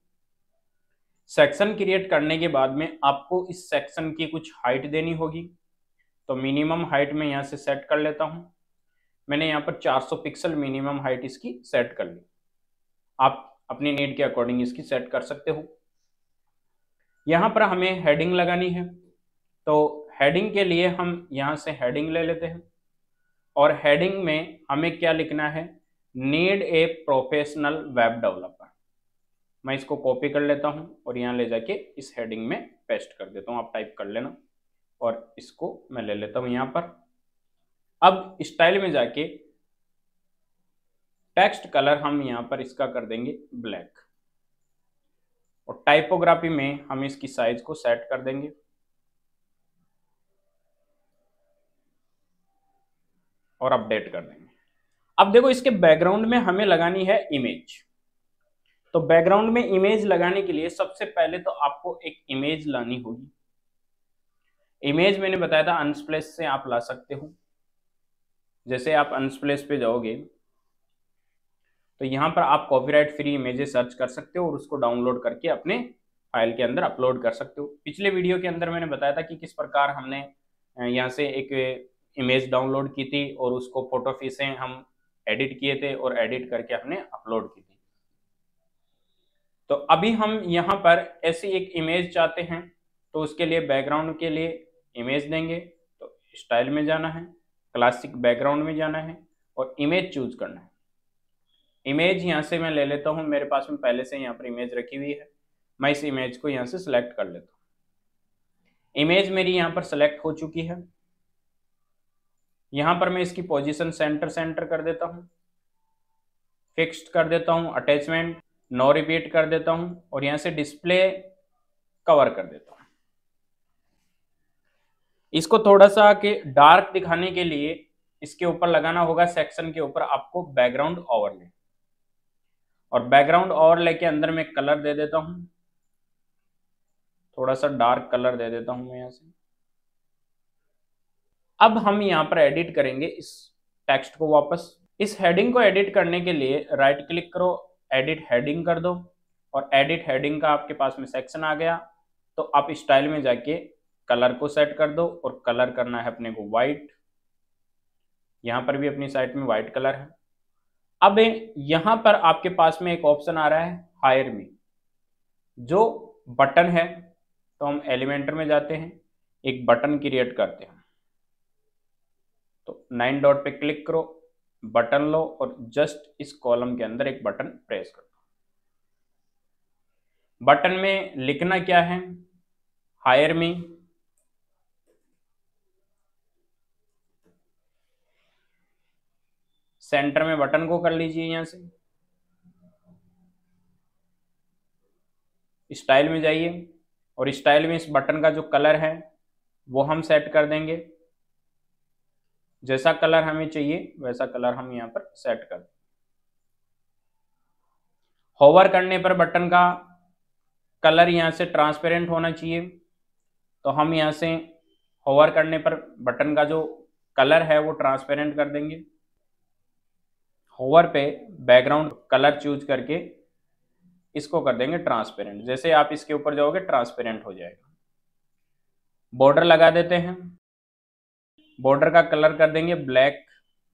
सेक्शन क्रिएट करने के बाद में आपको इस सेक्शन की कुछ हाइट देनी होगी, तो मिनिमम हाइट में यहाँ से सेट कर लेता हूँ। मैंने यहाँ पर 400 पिक्सल मिनिमम हाइट इसकी सेट कर ली, आप अपनी नीड के अकॉर्डिंग इसकी सेट कर सकते हो। यहाँ पर हमें हेडिंग लगानी है, तो हेडिंग के लिए हम यहाँ से हेडिंग ले लेते हैं, और हेडिंग में हमें क्या लिखना है, need a professional web developer. मैं इसको कॉपी कर लेता हूँ और यहाँ ले जाके इस हेडिंग में पेस्ट कर देता हूँ, आप टाइप कर लेना, और इसको मैं ले लेता हूँ यहाँ पर। अब स्टाइल में जाके टेक्स्ट कलर हम यहाँ पर इसका कर देंगे ब्लैक, और टाइपोग्राफी में हम इसकी साइज को सेट कर देंगे और अपडेट कर देंगे। अब देखो इसके बैकग्राउंड में हमें लगानी है इमेज, तो बैकग्राउंड में इमेज लगाने के लिए सबसे पहले तो आपको एक इमेज लानी होगी। इमेज मैंने बताया था अनस्प्लेश से आप ला सकते हो। जैसे आप अनस्प्लेश पे जाओगे तो यहाँ पर आप कॉपीराइट फ्री इमेजेस सर्च कर सकते हो और उसको डाउनलोड करके अपने फाइल के अंदर अपलोड कर सकते हो। पिछले वीडियो के अंदर मैंने बताया था कि किस प्रकार हमने यहाँ से एक इमेज डाउनलोड की थी और उसको फोटोफी से हम एडिट किए थे और एडिट करके हमने अपलोड की थी। तो अभी हम यहाँ पर ऐसी एक इमेज चाहते हैं, तो उसके लिए बैकग्राउंड के लिए इमेज देंगे, तो स्टाइल में जाना है, क्लासिक बैकग्राउंड में जाना है और इमेज चूज करना है। इमेज यहाँ से मैं ले लेता हूँ, मेरे पास में पहले से यहाँ पर इमेज रखी हुई है, मैं इस इमेज को यहाँ से सिलेक्ट कर लेता हूँ। इमेज मेरी यहाँ पर सिलेक्ट हो चुकी है। यहाँ पर मैं इसकी पोजीशन सेंटर कर देता हूँ, फिक्स्ड कर देता हूँ, अटैचमेंट नो रिपीट कर देता हूँ और यहाँ से डिस्प्ले कवर कर देता हूँ। इसको थोड़ा सा के डार्क दिखाने के लिए इसके ऊपर लगाना होगा, सेक्शन के ऊपर आपको बैकग्राउंड ओवरले, और बैकग्राउंड ओवरले के अंदर मैं कलर दे देता हूँ, थोड़ा सा डार्क कलर दे देता हूँ मैं यहाँ से। अब हम यहाँ पर एडिट करेंगे इस टेक्स्ट को वापस। इस हेडिंग को एडिट करने के लिए राइट क्लिक करो, एडिट हेडिंग कर दो, और एडिट हेडिंग का आपके पास में सेक्शन आ गया। तो आप स्टाइल में जाके कलर को सेट कर दो, और कलर करना है अपने को व्हाइट। यहाँ पर भी अपनी साइट में व्हाइट कलर है। अब यहाँ पर आपके पास में एक ऑप्शन आ रहा है हायर मी, जो बटन है। तो हम एलिमेंटर में जाते हैं, एक बटन क्रिएट करते हैं। तो 9 डॉट पे क्लिक करो, बटन लो और जस्ट इस कॉलम के अंदर एक बटन प्रेस कर दो। बटन में लिखना क्या है, हायर मी। सेंटर में बटन को कर लीजिए, यहां से स्टाइल में जाइए, और स्टाइल में इस बटन का जो कलर है वो हम सेट कर देंगे। जैसा कलर हमें चाहिए वैसा कलर हम यहाँ पर सेट कर देंगे। होवर करने पर बटन का कलर यहाँ से ट्रांसपेरेंट होना चाहिए। तो हम यहाँ से होवर करने पर बटन का जो कलर है वो ट्रांसपेरेंट कर देंगे। होवर पे बैकग्राउंड कलर चूज करके इसको कर देंगे ट्रांसपेरेंट। जैसे आप इसके ऊपर जाओगे ट्रांसपेरेंट हो जाएगा। बॉर्डर लगा देते हैं, बॉर्डर का कलर कर देंगे ब्लैक,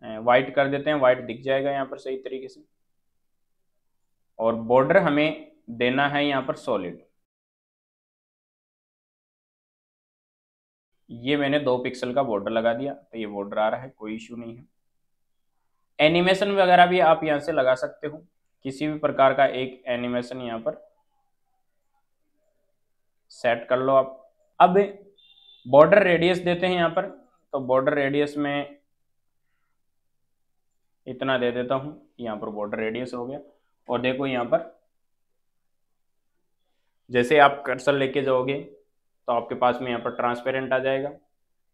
व्हाइट कर देते हैं, व्हाइट दिख जाएगा यहाँ पर सही तरीके से। और बॉर्डर हमें देना है यहाँ पर सॉलिड। ये मैंने 2 पिक्सल का बॉर्डर लगा दिया, तो ये बॉर्डर आ रहा है, कोई इश्यू नहीं है। एनिमेशन वगैरह भी आप यहाँ से लगा सकते हो, किसी भी प्रकार का एक एनिमेशन यहाँ पर सेट कर लो आप। अब बॉर्डर रेडियस देते हैं यहाँ पर। तो बॉर्डर रेडियस में इतना दे देता हूँ, यहाँ पर बॉर्डर रेडियस हो गया। और देखो यहाँ पर जैसे आप कर्सर लेके जाओगे तो आपके पास में यहाँ पर ट्रांसपेरेंट आ जाएगा।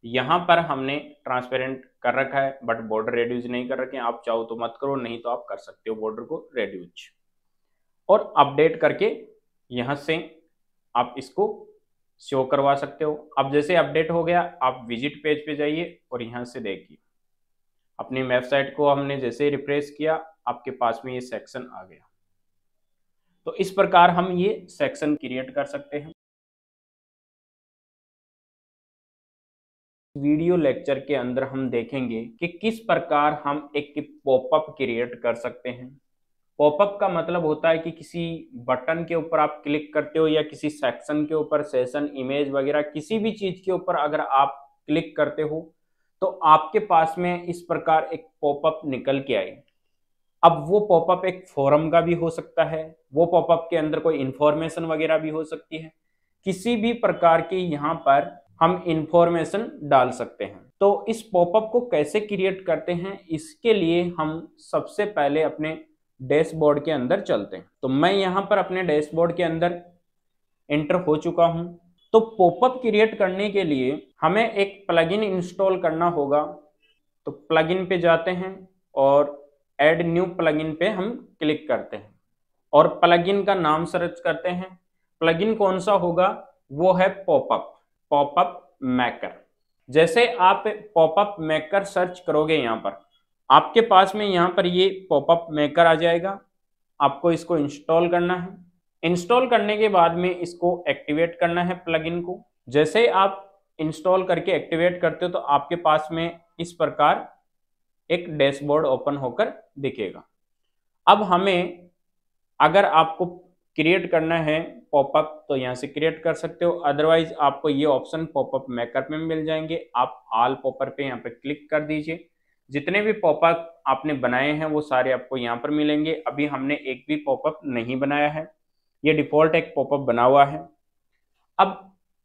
यहाँ पर हमने ट्रांसपेरेंट कर रखा है, बट बॉर्डर रेड्यूस नहीं कर रखे हैं। आप चाहो तो मत करो, नहीं तो आप कर सकते हो बॉर्डर को रेड्यूस। और अपडेट करके यहाँ से आप इसको शो करवा सकते हो। अब जैसे अपडेट हो गया, आप विजिट पेज पे जाइए और यहाँ से देखिए अपनी वेबसाइट को हमने जैसे रिफ्रेश किया, आपके पास में ये सेक्शन आ गया। तो इस प्रकार हम ये सेक्शन क्रिएट कर सकते हैं। वीडियो लेक्चर के अंदर हम देखेंगे कि किस प्रकार हम एक पॉपअप क्रिएट कर सकते हैं। पॉपअप का मतलब होता है कि किसी बटन के ऊपर आप क्लिक करते हो, या किसी सेक्शन के ऊपर, सेशन, इमेज वगैरह किसी भी चीज के ऊपर अगर आप क्लिक करते हो तो आपके पास में इस प्रकार एक पॉपअप निकल के आए। अब वो पॉपअप एक फोरम का भी हो सकता है, वो पॉपअप के अंदर कोई इंफॉर्मेशन वगैरह भी हो सकती है। किसी भी प्रकार की यहाँ पर हम इंफॉर्मेशन डाल सकते हैं। तो इस पॉपअप को कैसे क्रिएट करते हैं, इसके लिए हम सबसे पहले अपने डैशबोर्ड के अंदर चलते हैं। तो मैं यहाँ पर अपने डैशबोर्ड के अंदर एंटर हो चुका हूँ। तो पॉपअप क्रिएट करने के लिए हमें एक प्लगइन इंस्टॉल करना होगा। तो प्लगइन पे जाते हैं और ऐड न्यू प्लगइन पे हम क्लिक करते हैं, और प्लगइन का नाम सर्च करते हैं। प्लगइन कौन सा होगा, वो है पॉपअप मेकर। जैसे आप पॉपअप मेकर सर्च करोगे, यहाँ पर आपके पास में यहाँ पर ये पॉपअप मेकर आ जाएगा। आपको इसको इंस्टॉल करना है। इंस्टॉल करने के बाद में इसको एक्टिवेट करना है प्लगइन को। जैसे आप इंस्टॉल करके एक्टिवेट करते हो तो आपके पास में इस प्रकार एक डैशबोर्ड ओपन होकर दिखेगा। अब हमें अगर आपको क्रिएट करना है पॉपअप तो यहाँ से क्रिएट कर सकते हो, अदरवाइज आपको ये ऑप्शन पॉपअप मेकर में मिल जाएंगे। आप ऑल पॉपअप पे यहाँ पे क्लिक कर दीजिए। जितने भी पॉपअप आपने बनाए हैं वो सारे आपको यहाँ पर मिलेंगे। अभी हमने एक भी पॉपअप नहीं बनाया है, ये डिफॉल्ट एक पॉपअप बना हुआ है। अब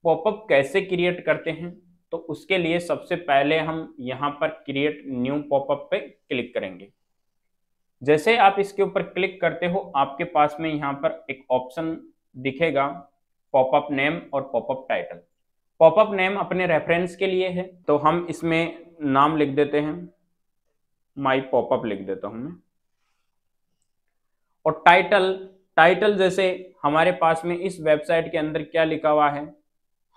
पॉपअप कैसे क्रिएट करते हैं, तो उसके लिए सबसे पहले हम यहाँ पर क्रिएट न्यू पॉपअप पे क्लिक करेंगे। जैसे आप इसके ऊपर क्लिक करते हो आपके पास में यहाँ पर एक ऑप्शन दिखेगा पॉपअप नेम और पॉपअप टाइटल। पॉपअप नेम अपने रेफरेंस के लिए है, तो हम इसमें नाम लिख देते हैं, माई पॉपअप लिख देता हूं मैं। और टाइटल जैसे हमारे पास में इस वेबसाइट के अंदर क्या लिखा हुआ है,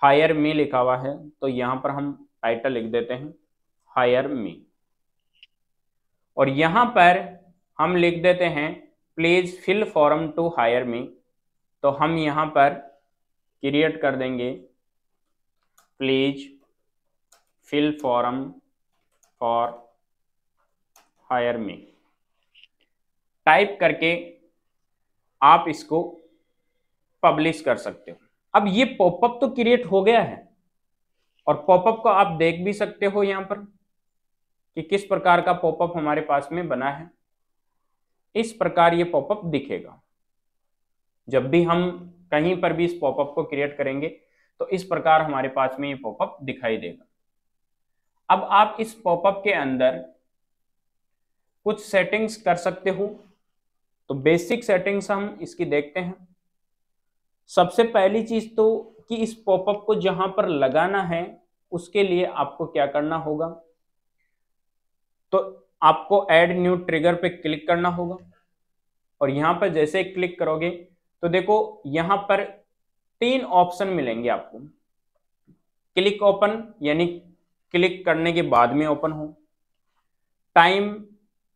हायर मी लिखा हुआ है, तो यहां पर हम टाइटल लिख देते हैं हायर मी। और यहां पर हम लिख देते हैं please fill form to hire me, तो हम यहां पर क्रिएट कर देंगे please fill form for hire me. Type करके आप इसको पब्लिश कर सकते हो। अब ये पॉपअप तो क्रिएट हो गया है और पॉपअप को आप देख भी सकते हो यहां पर कि किस प्रकार का पॉपअप हमारे पास में बना है। इस प्रकार ये पॉपअप दिखेगा। जब भी हम कहीं पर भी इस पॉपअप को क्रिएट करेंगे तो इस प्रकार हमारे पास में ये पॉपअप दिखाई देगा। अब आप इस पॉपअप के अंदर कुछ सेटिंग्स कर सकते हो, तो बेसिक सेटिंग्स हम इसकी देखते हैं। सबसे पहली चीज तो कि इस पॉपअप को जहां पर लगाना है उसके लिए आपको क्या करना होगा, तो आपको ऐड न्यू ट्रिगर पे क्लिक करना होगा। और यहां पर जैसे क्लिक करोगे तो देखो यहां पर 3 ऑप्शन मिलेंगे आपको। क्लिक ओपन यानी क्लिक करने के बाद में ओपन हो, टाइम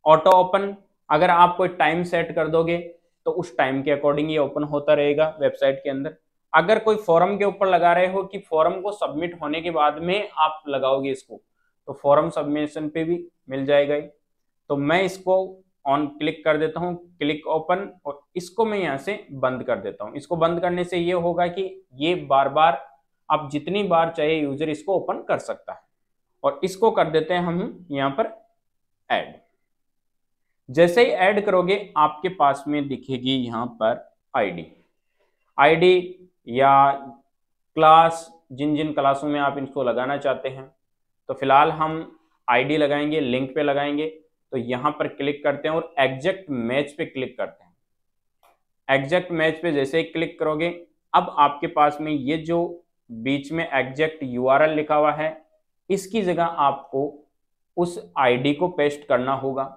ऑटो ओपन, अगर आप कोई टाइम सेट कर दोगे तो उस टाइम के अकॉर्डिंग ये ओपन होता रहेगा वेबसाइट के अंदर। अगर कोई फॉर्म के ऊपर लगा रहे हो कि फॉर्म को सबमिट होने के बाद में आप लगाओगे इसको, तो फॉर्म सबमिशन पे भी मिल जाएगा। तो मैं इसको ऑन क्लिक कर देता हूं, क्लिक ओपन, और इसको मैं यहां से बंद कर देता हूं। इसको बंद करने से ये होगा कि ये बार बार आप जितनी बार चाहे यूजर इसको ओपन कर सकता है। और इसको कर देते हैं हम यहां पर ऐड। जैसे ही ऐड करोगे आपके पास में दिखेगी यहां पर आईडी या क्लास, जिन जिन क्लासों में आप इसको लगाना चाहते हैं। तो फिलहाल हम आईडी लगाएंगे, लिंक पे लगाएंगे, तो यहां पर क्लिक करते हैं और एग्जैक्ट मैच पे क्लिक करते हैं। एग्जैक्ट मैच पे जैसे ही क्लिक करोगे अब आपके पास में ये जो बीच में एग्जैक्ट यूआरएल लिखा हुआ है इसकी जगह आपको उस आईडी को पेस्ट करना होगा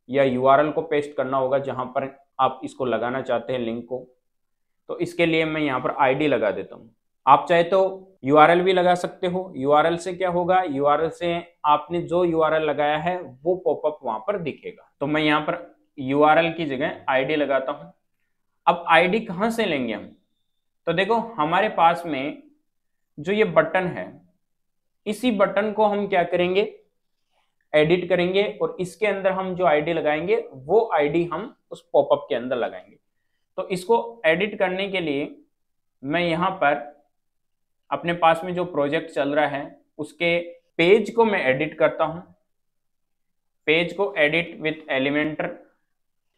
या यूआरएल को पेस्ट करना होगा जहां पर आप इसको लगाना चाहते हैं लिंक को। तो इसके लिए मैं यहां पर आईडी लगा देता हूं। आप चाहे तो यूआरएल भी लगा सकते हो। यूआरएल से क्या होगा, यूआरएल से आपने जो यूआरएल लगाया है वो पॉपअप वहां पर दिखेगा। तो मैं यहां पर यूआरएल की जगह आईडी लगाता हूं। अब आईडी कहां से लेंगे हम, तो देखो हमारे पास में जो ये बटन है इसी बटन को हम क्या करेंगे, एडिट करेंगे, और इसके अंदर हम जो आईडी लगाएंगे वो आईडी हम उस पॉपअप के अंदर लगाएंगे। तो इसको एडिट करने के लिए मैं यहां पर अपने पास में जो प्रोजेक्ट चल रहा है उसके पेज को मैं एडिट करता हूं। पेज को एडिट विथ एलिमेंटर,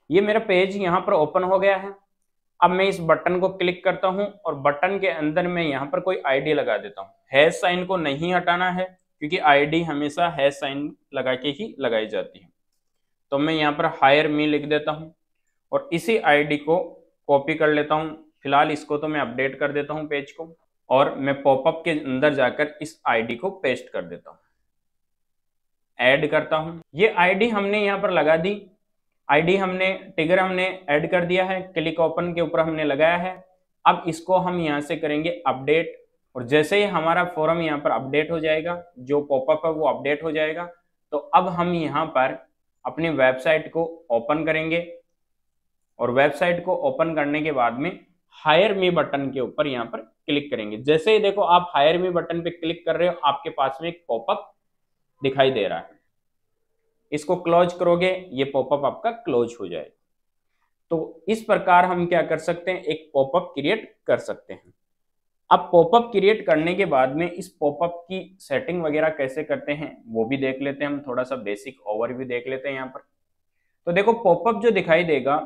ये मेरा पेज यहां पर ओपन हो गया है। अब मैं इस बटन को क्लिक करता हूं और बटन के अंदर मैं यहां पर कोई आईडी लगा देता हूं। हैश साइन को नहीं हटाना है क्योंकि आईडी हमेशा हैश साइन लगा के ही लगाई जाती है। तो मैं यहां पर हायर मी लिख देता हूं और इसी आईडी को कॉपी कर लेता हूं। फिलहाल इसको तो मैं अपडेट कर देता हूं पेज को, और मैं पॉपअप के अंदर जाकर इस आईडी को पेस्ट कर देता हूं, ऐड करता हूं। ये आईडी हमने यहां पर लगा दी, आईडी हमने ट्रिगर हमने ऐड कर दिया है, क्लिक ओपन के ऊपर हमने लगाया है। अब इसको हम यहां से करेंगे अपडेट, और जैसे ही हमारा फॉर्म यहां पर अपडेट हो जाएगा, जो पॉपअप है वो अपडेट हो जाएगा, तो अब हम यहां पर अपनी वेबसाइट को ओपन करेंगे और वेबसाइट को ओपन करने के बाद में हायर मी बटन के ऊपर यहां पर क्लिक करेंगे। जैसे ही देखो आप हायर मी बटन पे क्लिक कर रहे हो आपके पास में एक पॉपअप दिखाई दे रहा है। इसको क्लोज करोगे ये पॉपअप आपका क्लोज हो जाएगा। तो इस प्रकार हम क्या कर सकते हैं, एक पॉपअप क्रिएट कर सकते हैं। अब पॉपअप क्रिएट करने के बाद में इस पॉपअप की सेटिंग वगैरह कैसे करते हैं वो भी देख लेते हैं हम, थोड़ा सा बेसिक ओवरव्यू देख लेते हैं यहाँ पर। तो देखो पॉपअप जो दिखाई देगा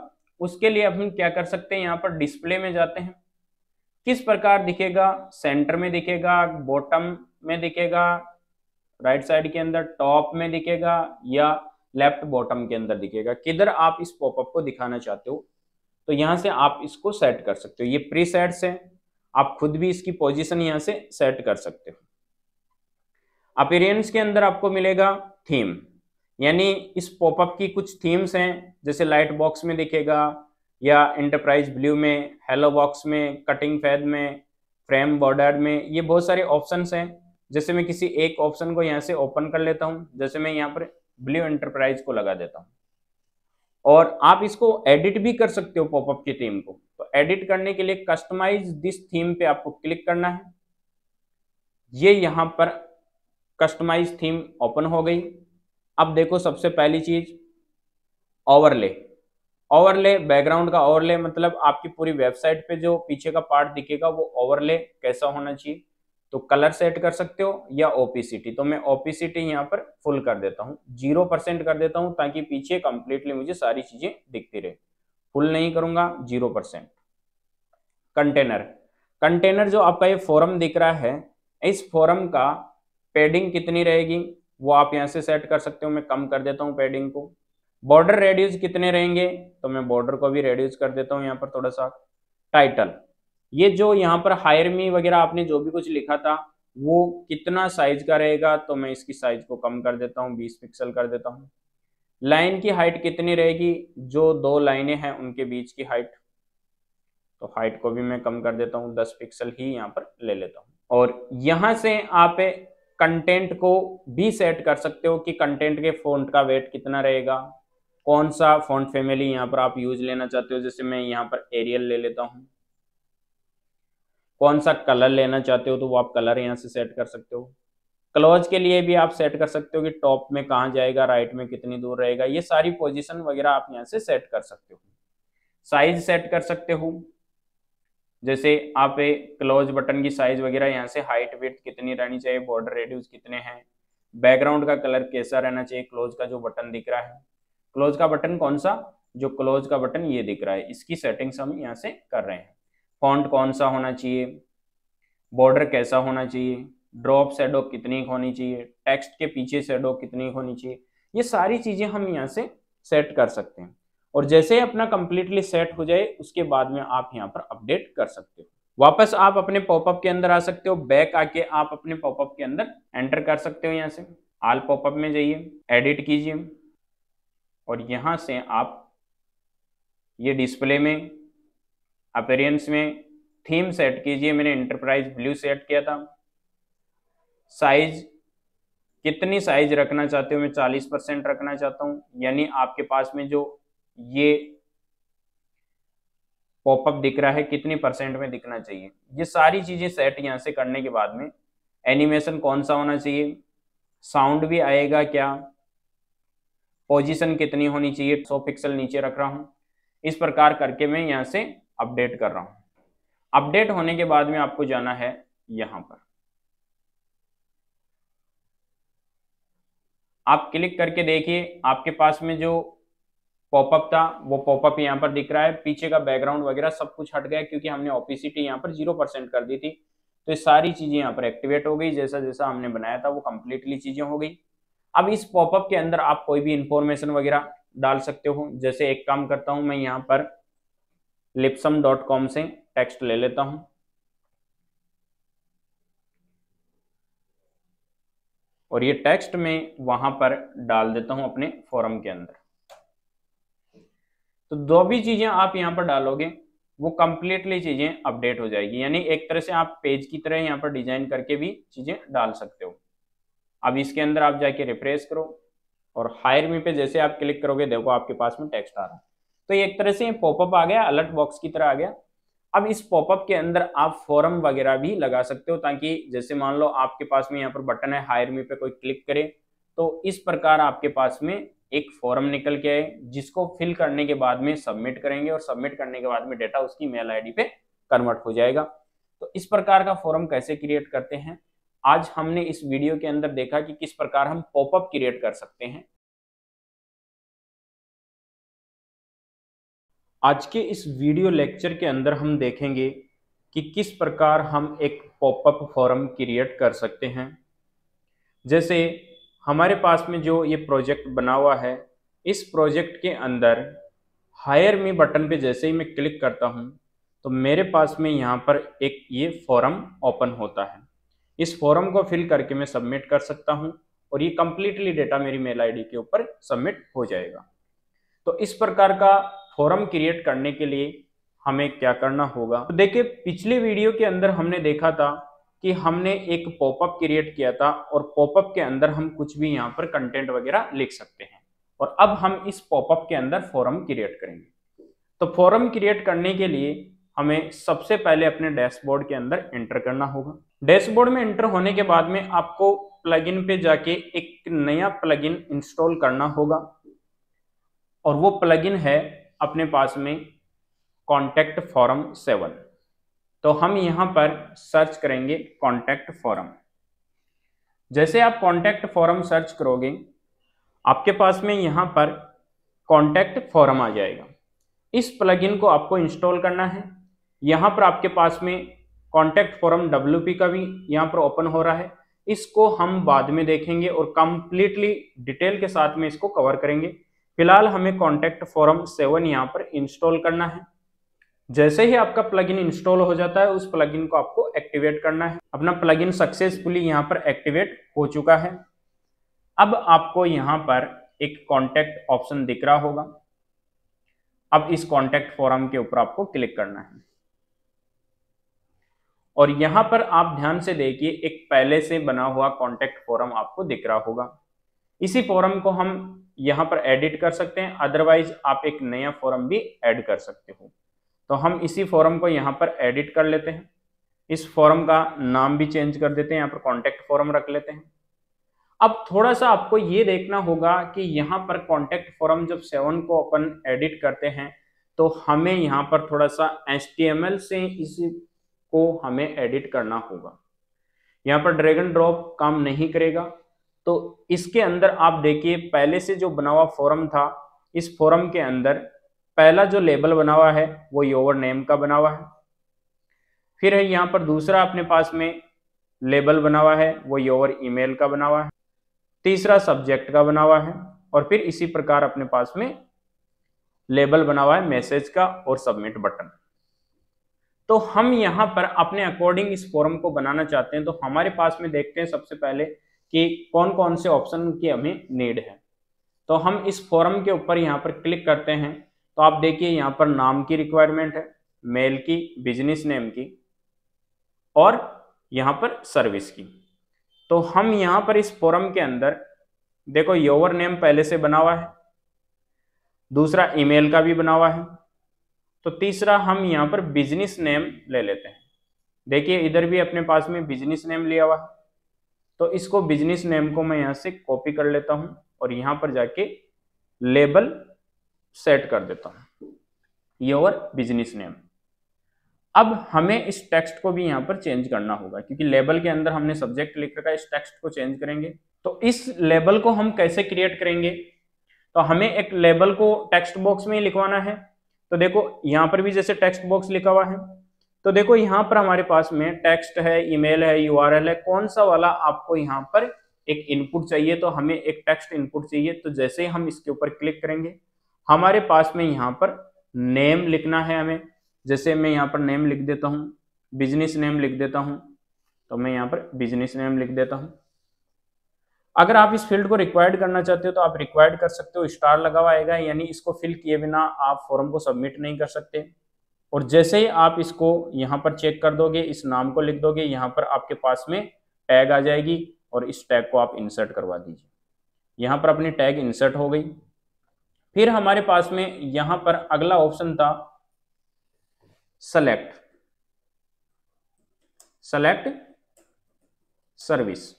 उसके लिए हम क्या कर सकते हैं, यहाँ पर डिस्प्ले में जाते हैं, किस प्रकार दिखेगा, सेंटर में दिखेगा, बॉटम में दिखेगा, राइट साइड के अंदर, टॉप में दिखेगा या लेफ्ट बॉटम के अंदर दिखेगा, किधर आप इस पॉपअप को दिखाना चाहते हो। तो यहां से आप इसको सेट कर सकते हो, ये प्री सेट्स है, आप खुद भी इसकी पोजीशन यहां से सेट कर सकते हो। अपीयरेंस के अंदर आपको मिलेगा थीम, यानी इस पॉपअप की कुछ थीम्स हैं, जैसे लाइट बॉक्स में दिखेगा या इंटरप्राइज ब्लू में, हेलो बॉक्स में, कटिंग फैद में, फ्रेम बॉर्डर में, ये बहुत सारे ऑप्शंस हैं। जैसे मैं किसी एक ऑप्शन को यहाँ से ओपन कर लेता हूँ, जैसे मैं यहाँ पर ब्लू एंटरप्राइज को लगा देता हूँ, और आप इसको एडिट भी कर सकते हो पॉपअप की थीम को। तो एडिट करने के लिए कस्टमाइज दिस थीम पे आपको क्लिक करना है, ये यहाँ पर कस्टमाइज थीम ओपन हो गई। अब देखो सबसे पहली चीज ओवरले, ओवरले बैकग्राउंड का ओवरले, मतलब आपकी पूरी वेबसाइट पे जो पीछे का पार्ट दिखेगा वो ओवरले कैसा होना चाहिए। तो कलर सेट कर सकते हो या ओपीसीटी, तो मैं ओपीसीटी यहाँ पर फुल कर देता हूँ, 0% कर देता हूँ, ताकि पीछे कंप्लीटली मुझे सारी चीजें दिखती रहे। फुल नहीं करूंगा, 0%। कंटेनर, कंटेनर जो आपका ये फॉरम दिख रहा है, इस फॉरम का पैडिंग कितनी रहेगी वो आप यहाँ से सेट कर सकते हो, मैं कम कर देता हूँ पैडिंग को। बॉर्डर रेडियस कितने रहेंगे, तो मैं बॉर्डर को भी रेड्यूस कर देता हूँ यहाँ पर थोड़ा सा। टाइटल, ये जो यहाँ पर हायर मी वगैरह आपने जो भी कुछ लिखा था वो कितना साइज का रहेगा, तो मैं इसकी साइज को कम कर देता हूँ, 20 पिक्सल कर देता हूँ। लाइन की हाइट कितनी रहेगी, जो दो लाइनें हैं उनके बीच की हाइट, तो हाइट को भी मैं कम कर देता हूँ, 10 पिक्सल ही यहाँ पर ले लेता हूँ। और यहाँ से आप कंटेंट को भी सेट कर सकते हो कि कंटेंट के फॉन्ट का वेट कितना रहेगा, कौन सा फॉन्ट फैमिली यहाँ पर आप यूज लेना चाहते हो, जैसे मैं यहाँ पर एरियल ले लेता हूँ। कौन सा कलर लेना चाहते हो तो वो आप कलर यहाँ से सेट कर सकते हो। क्लोज के लिए भी आप सेट कर सकते हो कि टॉप में कहाँ जाएगा, राइट में कितनी दूर रहेगा, ये सारी पोजीशन वगैरह आप यहाँ से सेट कर सकते हो। साइज सेट कर सकते हो, जैसे आप क्लोज बटन की साइज वगैरह यहाँ से, हाइट विड्थ कितनी रहनी चाहिए, बॉर्डर रेडियस कितने हैं, बैकग्राउंड का कलर कैसा रहना चाहिए, क्लोज का जो बटन दिख रहा है, क्लोज का बटन कौन सा, जो क्लोज का बटन ये दिख रहा है, इसकी सेटिंग्स हम यहाँ से कर रहे हैं। फॉन्ट कौन सा होना चाहिए, बॉर्डर कैसा होना चाहिए, ड्रॉप शैडो कितनी होनी चाहिए, टेक्स्ट के पीछे शैडो कितनी होनी चाहिए, ये सारी चीजें हम यहाँ से सेट कर सकते हैं। और जैसे ही अपना कंप्लीटली सेट हो जाए उसके बाद में आप यहाँ पर अपडेट कर सकते हो। वापस आप अपने पॉपअप के अंदर आ सकते हो, बैक आके आप अपने पॉपअप के अंदर एंटर कर सकते हो। यहाँ से ऑल पॉपअप में जाइए, एडिट कीजिए, और यहाँ से आप ये डिस्प्ले में, अपीयरेंस में थीम सेट कीजिए, मैंने इंटरप्राइज ब्लू सेट किया था। साइज कितनी साइज रखना चाहते हो, मैं 40% रखना चाहता हूँ, यानी आपके पास में जो ये पॉपअप दिख रहा है कितनी परसेंट में दिखना चाहिए। ये सारी चीजें सेट यहाँ से करने के बाद में एनिमेशन कौन सा होना चाहिए, साउंड भी आएगा क्या, पोजीशन कितनी होनी चाहिए, 100 पिक्सल नीचे रख रहा हूँ, इस प्रकार करके मैं यहाँ से अपडेट कर रहा हूँ। अपडेट होने के बाद में आपको जाना है यहाँ पर, आप क्लिक करके देखिए आपके पास में जो पॉपअप था वो पॉपअप यहाँ पर दिख रहा है, पीछे का बैकग्राउंड वगैरह सब कुछ हट गया क्योंकि हमने ओपेसिटी यहाँ पर 0% कर दी थी। तो ये सारी चीजें यहाँ पर एक्टिवेट हो गई, जैसा जैसा हमने बनाया था वो कंप्लीटली चीजें हो गई। अब इस पॉपअप के अंदर आप कोई भी इंफॉर्मेशन वगैरह डाल सकते हो, जैसे एक काम करता हूं मैं यहाँ पर lipsum.com से टेक्स्ट ले लेता हूं, और ये टेक्स्ट में वहां पर डाल देता हूं अपने फॉरम के अंदर। तो दो भी चीजें आप यहाँ पर डालोगे वो कंप्लीटली चीजें अपडेट हो जाएगी, यानी एक तरह से आप पेज की तरह यहाँ पर डिजाइन करके भी चीजें डाल सकते हो। अब इसके अंदर आप जाके रिफ्रेश करो, और हायर मी पे जैसे आप क्लिक करोगे देखो आपके पास में टेक्स्ट आ रहा है। तो ये एक तरह से पॉपअप आ गया, अलर्ट बॉक्स की तरह आ गया। अब इस पॉपअप के अंदर आप फॉरम वगैरह भी लगा सकते हो, ताकि जैसे मान लो आपके पास में यहाँ पर बटन है हायर मी पे, कोई क्लिक करे तो इस प्रकार आपके पास में एक फॉरम निकल के आए, जिसको फिल करने के बाद में सबमिट करेंगे, और सबमिट करने के बाद में डेटा उसकी मेल आईडी पे कन्वर्ट हो जाएगा। तो इस प्रकार का फॉर्म कैसे क्रिएट करते हैं, आज हमने इस वीडियो के अंदर देखा कि किस प्रकार हम पॉपअप क्रिएट कर सकते हैं। आज के इस वीडियो लेक्चर के अंदर हम देखेंगे कि किस प्रकार हम एक पॉपअप फॉर्म क्रिएट कर सकते हैं। जैसे हमारे पास में जो ये प्रोजेक्ट बना हुआ है, इस प्रोजेक्ट के अंदर हायर मी बटन पे जैसे ही मैं क्लिक करता हूँ तो मेरे पास में यहाँ पर एक ये फॉर्म ओपन होता है। इस फॉर्म को फिल करके मैं सबमिट कर सकता हूँ और ये कंप्लीटली डेटा मेरी मेल आईडी के ऊपर सबमिट हो जाएगा। तो इस प्रकार का फॉर्म क्रिएट करने के लिए हमें क्या करना होगा, तो देखिए पिछले वीडियो के अंदर हमने देखा था कि हमने एक पॉपअप क्रिएट किया था और पॉपअप के अंदर हम कुछ भी यहाँ पर कंटेंट वगैरह लिख सकते हैं और अब हम इस पॉपअप के अंदर फॉर्म क्रिएट करेंगे। तो फॉर्म क्रिएट करने के लिए हमें सबसे पहले अपने डैशबोर्ड के अंदर एंटर करना होगा। डैशबोर्ड में एंटर होने के बाद में आपको प्लगइन पे जाके एक नया प्लगइन इंस्टॉल करना होगा और वो प्लगइन है अपने पास में कॉन्टैक्ट फॉर्म 7। तो हम यहाँ पर सर्च करेंगे कॉन्टैक्ट फॉर्म। जैसे आप कॉन्टैक्ट फॉर्म सर्च करोगे आपके पास में यहाँ पर कॉन्टैक्ट फॉर्म आ जाएगा। इस प्लगइन को आपको इंस्टॉल करना है। यहाँ पर आपके पास में कॉन्टैक्ट फॉर्म WP का भी यहाँ पर ओपन हो रहा है, इसको हम बाद में देखेंगे और कंप्लीटली डिटेल के साथ में इसको कवर करेंगे। फिलहाल हमें कॉन्टैक्ट फॉर्म 7 यहाँ पर इंस्टॉल करना है। जैसे ही आपका प्लगइन इंस्टॉल हो जाता है उस प्लगइन को आपको एक्टिवेट करना है। अपना प्लगइन सक्सेसफुली यहाँ पर एक्टिवेट हो चुका है। अब आपको यहाँ पर एक कॉन्टैक्ट ऑप्शन दिख रहा होगा। अब इस कॉन्टैक्ट फॉर्म के ऊपर आपको क्लिक करना है और यहाँ पर आप ध्यान से देखिए एक पहले से बना हुआ कॉन्टैक्ट फॉर्म आपको दिख रहा होगा। इसी फॉर्म को हम यहाँ पर एडिट कर सकते हैं, अदरवाइज आप एक नया फॉर्म भी ऐड कर सकते हो। तो हम इसी फॉर्म को यहाँ पर एडिट कर लेते हैं। इस फॉर्म का नाम भी चेंज कर देते हैं, यहाँ पर कॉन्टैक्ट फॉर्म रख लेते हैं। अब थोड़ा सा आपको ये देखना होगा कि यहाँ पर कॉन्टैक्ट फॉर्म जब 7 को अपन एडिट करते हैं तो हमें यहाँ पर थोड़ा सा HTML से इसको हमें एडिट करना होगा। यहाँ पर ड्रैग एंड ड्रॉप काम नहीं करेगा। तो इसके अंदर आप देखिए पहले से जो बना हुआ फॉर्म था, इस फॉर्म के अंदर पहला जो लेबल बना हुआ है वो योर नेम का बना हुआ है। फिर है यहाँ पर दूसरा अपने पास में लेबल बना हुआ है वो योर ईमेल का बना हुआ है। तीसरा सब्जेक्ट का बना हुआ है और फिर इसी प्रकार अपने पास में लेबल बना हुआ है मैसेज का और सबमिट बटन। तो हम यहाँ पर अपने अकॉर्डिंग इस फॉर्म को बनाना चाहते हैं। तो हमारे पास में देखते हैं सबसे पहले कि कौन कौन से ऑप्शन की हमें नीड है। तो हम इस फॉर्म के ऊपर यहाँ पर क्लिक करते हैं तो आप देखिए यहाँ पर नाम की रिक्वायरमेंट है, मेल की, बिजनेस नेम की और यहाँ पर सर्विस की। तो हम यहाँ पर इस फॉर्म के अंदर देखो योर नेम पहले से बना हुआ है, दूसरा ईमेल का भी बना हुआ है, तो तीसरा हम यहाँ पर बिजनेस नेम ले लेते हैं। देखिए इधर भी अपने पास में बिजनेस नेम लिया हुआ है। तो इसको बिजनेस नेम को मैं यहाँ से कॉपी कर लेता हूँ और यहाँ पर जाके लेबल सेट कर देता हूँ योर बिजनेस नेम। अब हमें इस टेक्स्ट को भी यहाँ पर चेंज करना होगा क्योंकि लेबल के अंदर हमने सब्जेक्ट लिख रखा है, इस टेक्स्ट को चेंज करेंगे। तो इस लेबल को हम कैसे क्रिएट करेंगे, तो हमें एक लेबल को टेक्स्ट बॉक्स में ही लिखवाना है। तो देखो यहाँ पर भी जैसे टेक्स्ट बॉक्स लिखा हुआ है, तो देखो यहाँ पर हमारे पास में टेक्स्ट है, ईमेल है, URL है, कौन सा वाला आपको यहाँ पर एक इनपुट चाहिए। तो हमें एक टेक्स्ट इनपुट चाहिए। तो जैसे ही हम इसके ऊपर क्लिक करेंगे हमारे पास में यहाँ पर नेम लिखना है हमें। जैसे मैं यहाँ पर नेम लिख देता हूँ, बिजनेस नेम लिख देता हूँ, तो मैं यहाँ पर बिजनेस नेम लिख देता हूँ। अगर आप इस फील्ड को रिक्वायर्ड करना चाहते हो तो आप रिक्वायर्ड कर सकते हो, स्टार लगा हुआ आएगा, यानी इसको फिल किए बिना आप फॉर्म को सबमिट नहीं कर सकते। और जैसे ही आप इसको यहाँ पर चेक कर दोगे, इस नाम को लिख दोगे, यहाँ पर आपके पास में टैग आ जाएगी और इस टैग को आप इंसर्ट करवा दीजिए। यहाँ पर अपनी टैग इंसर्ट हो गई। फिर हमारे पास में यहाँ पर अगला ऑप्शन था सेलेक्ट सर्विस।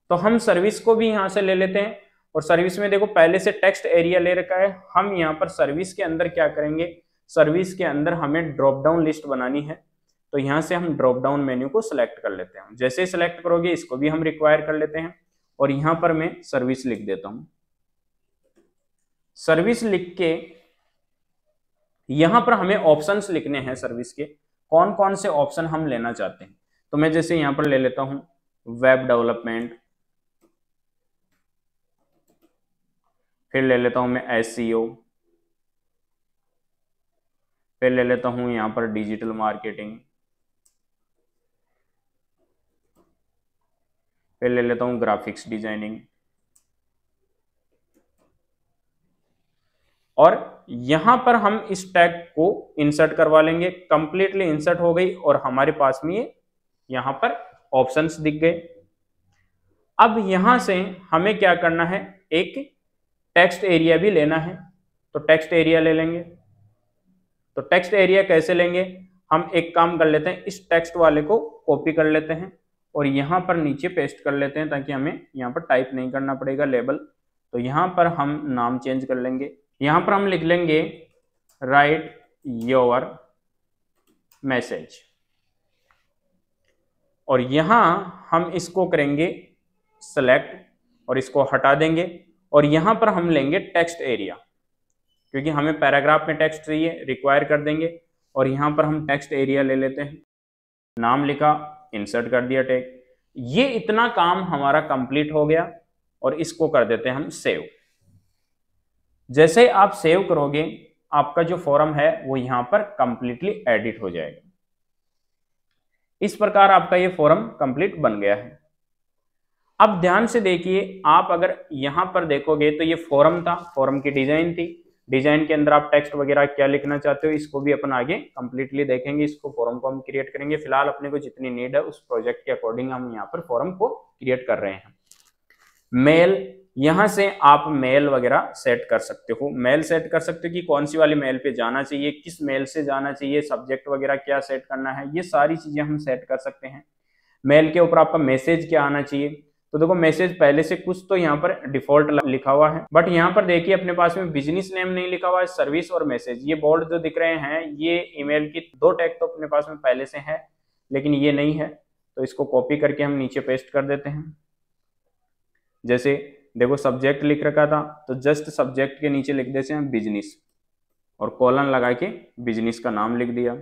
तो हम सर्विस को भी यहां से ले लेते हैं और सर्विस में देखो पहले से टेक्स्ट एरिया ले रखा है। हम यहाँ पर सर्विस के अंदर क्या करेंगे, सर्विस के अंदर हमें ड्रॉप डाउन लिस्ट बनानी है। तो यहाँ से हम ड्रॉप डाउन मेन्यू को सिलेक्ट कर लेते हैं। जैसे ही सिलेक्ट करोगे इसको भी हम रिक्वायर कर लेते हैं और यहाँ पर मैं सर्विस लिख देता हूँ। सर्विस लिख के यहाँ पर हमें ऑप्शंस लिखने हैं सर्विस के, कौन कौन से ऑप्शन हम लेना चाहते हैं। तो मैं जैसे यहाँ पर ले लेता हूँ वेब डेवलपमेंट, फिर ले लेता हूँ मैं SEO, फिर ले लेता हूँ यहाँ पर डिजिटल मार्केटिंग, फिर ले लेता हूँ ग्राफिक्स डिजाइनिंग, और यहां पर हम इस टैग को इंसर्ट करवा लेंगे। कंप्लीटली इंसर्ट हो गई और हमारे पास में ये यहां पर ऑप्शंस दिख गए। अब यहां से हमें क्या करना है, एक टेक्स्ट एरिया भी लेना है, तो टेक्स्ट एरिया ले लेंगे। तो टेक्स्ट एरिया कैसे लेंगे, हम एक काम कर लेते हैं, इस टेक्स्ट वाले को कॉपी कर लेते हैं और यहां पर नीचे पेस्ट कर लेते हैं ताकि हमें यहां पर टाइप नहीं करना पड़ेगा लेबल। तो यहां पर हम नाम चेंज कर लेंगे, यहां पर हम लिख लेंगे राइट योर मैसेज, और यहां हम इसको करेंगे सेलेक्ट और इसको हटा देंगे और यहां पर हम लेंगे टेक्स्ट एरिया, क्योंकि हमें पैराग्राफ में टेक्स्ट चाहिए, रिक्वायर कर देंगे और यहां पर हम टेक्स्ट एरिया ले लेते हैं। नाम लिखा, इंसर्ट कर दिया टैग। ये इतना काम हमारा कंप्लीट हो गया और इसको कर देते हैं हम सेव। जैसे आप सेव करोगे आपका जो फॉर्म है वो यहां पर कंप्लीटली एडिट हो जाएगा। इस प्रकार आपका ये फॉर्म कंप्लीट बन गया है। अब ध्यान से देखिए, आप अगर यहां पर देखोगे तो ये फॉर्म था, फॉर्म की डिजाइन थी, डिजाइन के अंदर आप टेक्स्ट वगैरह क्या लिखना चाहते हो इसको भी अपन आगे कंप्लीटली देखेंगे। इसको फॉर्म को हम क्रिएट करेंगे, फिलहाल अपने को जितनी नीड है उस प्रोजेक्ट के अकॉर्डिंग हम यहाँ पर फॉर्म को क्रिएट कर रहे हैं। मेल, यहां से आप मेल वगैरह सेट कर सकते हो, मेल सेट कर सकते हो कि कौन सी वाली मेल पे जाना चाहिए, किस मेल से जाना चाहिए, सब्जेक्ट वगैरह क्या सेट करना है, ये सारी चीजें हम सेट कर सकते हैं। मेल के ऊपर आपका मैसेज क्या आना चाहिए, तो देखो मैसेज पहले से कुछ तो यहाँ पर डिफॉल्ट लिखा हुआ है, बट यहाँ पर देखिए अपने पास में बिजनेस नेम नहीं लिखा हुआ है, सर्विस और मैसेज ये बोल्ड जो दिख रहे हैं, ये ईमेल की दो टैग तो अपने पास में पहले से है लेकिन ये नहीं है, तो इसको कॉपी करके हम नीचे पेस्ट कर देते हैं। जैसे देखो सब्जेक्ट लिख रखा था तो जस्ट सब्जेक्ट के नीचे लिख देते हैं बिजनेस और कॉलन लगा के बिजनेस का नाम लिख दिया,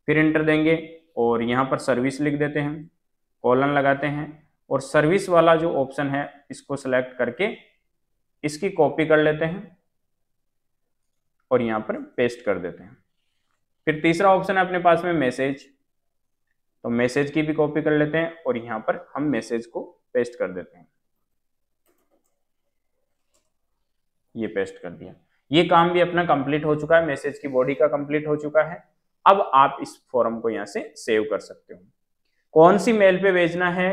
फिर इंटर देंगे और यहाँ पर सर्विस लिख देते हैं, कॉलन लगाते हैं और सर्विस वाला जो ऑप्शन है इसको सेलेक्ट करके इसकी कॉपी कर लेते हैं और यहाँ पर पेस्ट कर देते हैं। फिर तीसरा ऑप्शन है अपने पास में मैसेज, तो मैसेज की भी कॉपी कर लेते हैं और यहाँ पर हम मैसेज को पेस्ट कर देते हैं, ये पेस्ट कर दिया। ये काम भी अपना कंप्लीट हो चुका है, मैसेज की बॉडी का कंप्लीट हो चुका है। अब आप इस फॉर्म को यहाँ से सेव कर सकते हो। कौन सी मेल पे भेजना है,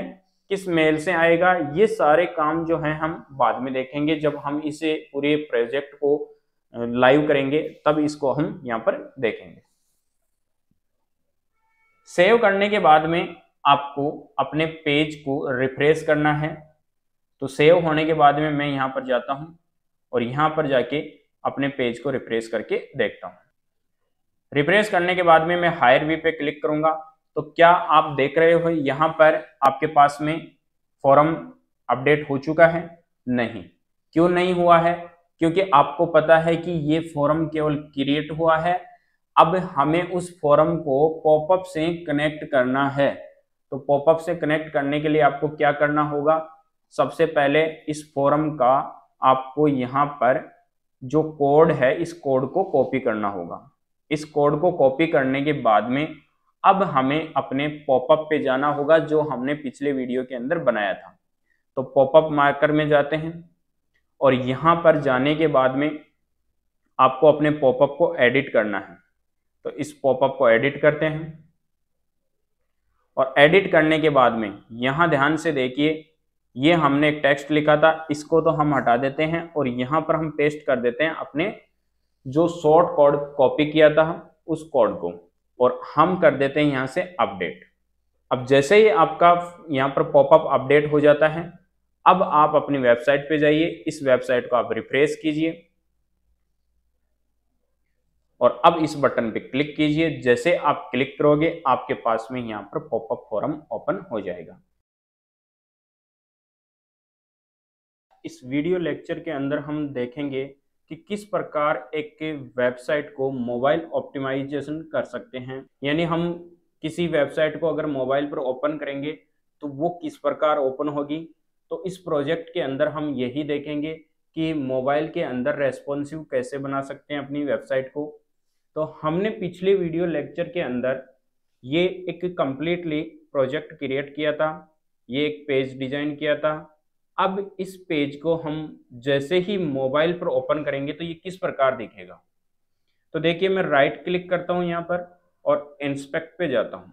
किस मेल से आएगा, ये सारे काम जो हैं हम बाद में देखेंगे, जब हम इसे पूरे प्रोजेक्ट को लाइव करेंगे तब इसको हम यहाँ पर देखेंगे। सेव करने के बाद में आपको अपने पेज को रिफ्रेश करना है, तो सेव होने के बाद में मैं यहाँ पर जाता हूँ और यहाँ पर जाके अपने पेज को रिफ्रेश करके देखता हूँ। रिफ्रेश करने के बाद में मैं हायर व्यू पे क्लिक करूंगा, तो क्या आप देख रहे हो यहाँ पर आपके पास में फॉर्म अपडेट हो चुका है? नहीं। क्यों नहीं हुआ है? क्योंकि आपको पता है कि ये फॉर्म केवल क्रिएट हुआ है, अब हमें उस फॉर्म को पॉपअप से कनेक्ट करना है। तो पॉपअप से कनेक्ट करने के लिए आपको क्या करना होगा, सबसे पहले इस फॉर्म का आपको यहाँ पर जो कोड है इस कोड को कॉपी करना होगा। इस कोड को कॉपी करने के बाद में अब हमें अपने पॉपअप पे जाना होगा जो हमने पिछले वीडियो के अंदर बनाया था। तो पॉपअप मार्कर में जाते हैं और यहाँ पर जाने के बाद में आपको अपने पॉपअप को एडिट करना है, तो इस पॉपअप को एडिट करते हैं और एडिट करने के बाद में यहाँ ध्यान से देखिए, ये हमने एक टेक्स्ट लिखा था, इसको तो हम हटा देते हैं और यहाँ पर हम पेस्ट कर देते हैं अपने जो शॉर्ट कोड कॉपी किया था उस कोड को, और हम कर देते हैं यहाँ से अपडेट। अब जैसे ही आपका यहाँ पर पॉपअप अपडेट हो जाता है, अब आप अपनी वेबसाइट पे जाइए, इस वेबसाइट को आप रिफ्रेश कीजिए और अब इस बटन पे क्लिक कीजिए। जैसे आप क्लिक करोगे आपके पास में यहाँ पर पॉपअप फॉर्म ओपन हो जाएगा। इस वीडियो लेक्चर के अंदर हम देखेंगे कि किस प्रकार एक वेबसाइट को मोबाइल ऑप्टिमाइजेशन कर सकते हैं, यानी हम किसी वेबसाइट को अगर मोबाइल पर ओपन करेंगे तो वो किस प्रकार ओपन होगी। तो इस प्रोजेक्ट के अंदर हम यही देखेंगे कि मोबाइल के अंदर रेस्पॉन्सिव कैसे बना सकते हैं अपनी वेबसाइट को। तो हमने पिछले वीडियो लेक्चर के अंदर ये एक कंप्लीटली प्रोजेक्ट क्रिएट किया था, ये एक पेज डिजाइन किया था। अब इस पेज को हम जैसे ही मोबाइल पर ओपन करेंगे तो ये किस प्रकार दिखेगा। तो देखिए मैं राइट क्लिक करता हूं यहाँ पर और इंस्पेक्ट पे जाता हूं,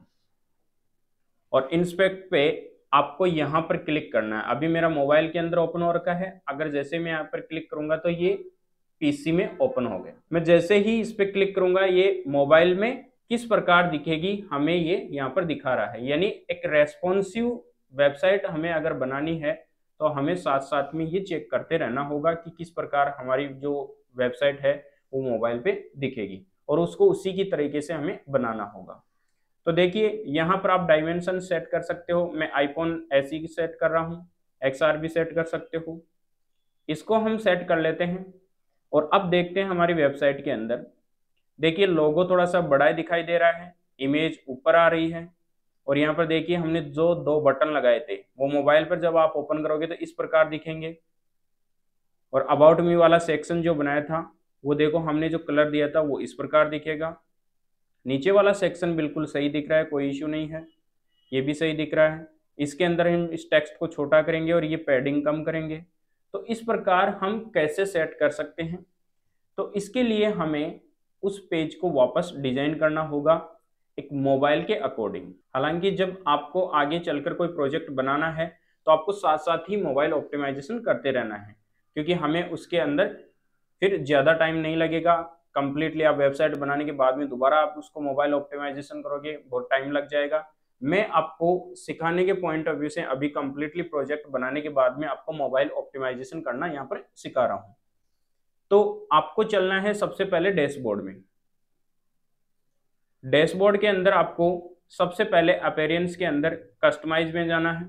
और इंस्पेक्ट पे आपको यहाँ पर क्लिक करना है। अभी मेरा मोबाइल के अंदर ओपन हो रखा है, अगर जैसे मैं यहाँ पर क्लिक करूंगा तो ये पीसी में ओपन हो गया। मैं जैसे ही इस पे क्लिक करूंगा ये मोबाइल में किस प्रकार दिखेगी हमें ये यहाँ पर दिखा रहा है। यानी एक रेस्पॉन्सिव वेबसाइट हमें अगर बनानी है तो हमें साथ साथ में ये चेक करते रहना होगा कि किस प्रकार हमारी जो वेबसाइट है वो मोबाइल पे दिखेगी, और उसको उसी की तरीके से हमें बनाना होगा। तो देखिए यहाँ पर आप डायमेंशन सेट कर सकते हो। मैं आईफोन ऐसी की सेट कर रहा हूँ, एक्सआर भी सेट कर सकते हो। इसको हम सेट कर लेते हैं और अब देखते हैं हमारी वेबसाइट के अंदर। देखिए लोगो थोड़ा सा बड़ा दिखाई दे रहा है, इमेज ऊपर आ रही है, और यहाँ पर देखिए हमने जो दो बटन लगाए थे वो मोबाइल पर जब आप ओपन करोगे तो इस प्रकार दिखेंगे। और अबाउट मी वाला सेक्शन जो बनाया था वो देखो हमने जो कलर दिया था वो इस प्रकार दिखेगा। नीचे वाला सेक्शन बिल्कुल सही दिख रहा है, कोई इश्यू नहीं है, ये भी सही दिख रहा है। इसके अंदर हम इस टेक्स्ट को छोटा करेंगे और ये पैडिंग कम करेंगे। तो इस प्रकार हम कैसे सेट कर सकते हैं। तो इसके लिए हमें उस पेज को वापस डिजाइन करना होगा एक मोबाइल के अकॉर्डिंग। हालांकि जब आपको आगे चलकर कोई प्रोजेक्ट बनाना है तो आपको साथ साथ ही मोबाइल ऑप्टिमाइजेशन करते रहना है, क्योंकि हमें उसके अंदर फिर ज़्यादा टाइम नहीं लगेगा। कंप्लीटली आप वेबसाइट बनाने के बाद में दोबारा आप उसको मोबाइल ऑप्टिमाइजेशन करोगे, बहुत टाइम लग जाएगा। मैं आपको सिखाने के पॉइंट ऑफ व्यू से अभी कंप्लीटली प्रोजेक्ट बनाने के बाद में आपको मोबाइल ऑप्टिमाइजेशन करना यहाँ पर सिखा रहा हूँ। तो आपको चलना है सबसे पहले डैशबोर्ड में। डैशबोर्ड के अंदर आपको सबसे पहले अपीयरेंस के अंदर कस्टमाइज में जाना है।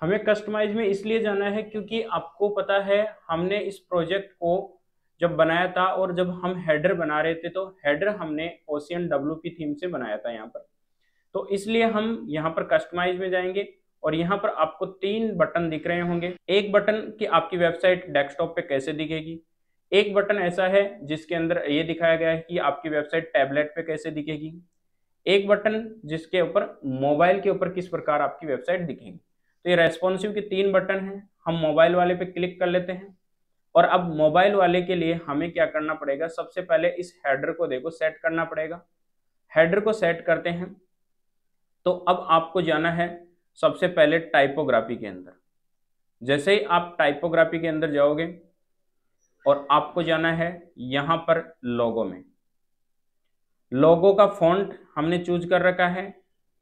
हमें कस्टमाइज में इसलिए जाना है क्योंकि आपको पता है हमने इस प्रोजेक्ट को जब बनाया था और जब हम हेडर बना रहे थे तो हेडर हमने OceanWP थीम से बनाया था यहाँ पर। तो इसलिए हम यहाँ पर कस्टमाइज में जाएंगे और यहाँ पर आपको 3 बटन दिख रहे होंगे। एक बटन कि आपकी वेबसाइट डेस्कटॉप पे कैसे दिखेगी, एक बटन ऐसा है जिसके अंदर ये दिखाया गया है कि आपकी वेबसाइट टैबलेट पे कैसे दिखेगी, एक बटन जिसके ऊपर मोबाइल के ऊपर किस प्रकार आपकी वेबसाइट दिखेगी। तो ये रेस्पॉन्सिव के 3 बटन हैं। हम मोबाइल वाले पे क्लिक कर लेते हैं और अब मोबाइल वाले के लिए हमें क्या करना पड़ेगा, सबसे पहले इस हेडर को देखो सेट करना पड़ेगा। हेडर को सेट करते हैं तो अब आपको जाना है सबसे पहले टाइपोग्राफी के अंदर। जैसे ही आप टाइपोग्राफी के अंदर जाओगे और आपको जाना है यहाँ पर लोगो में। लोगो का फॉन्ट हमने चूज कर रखा है,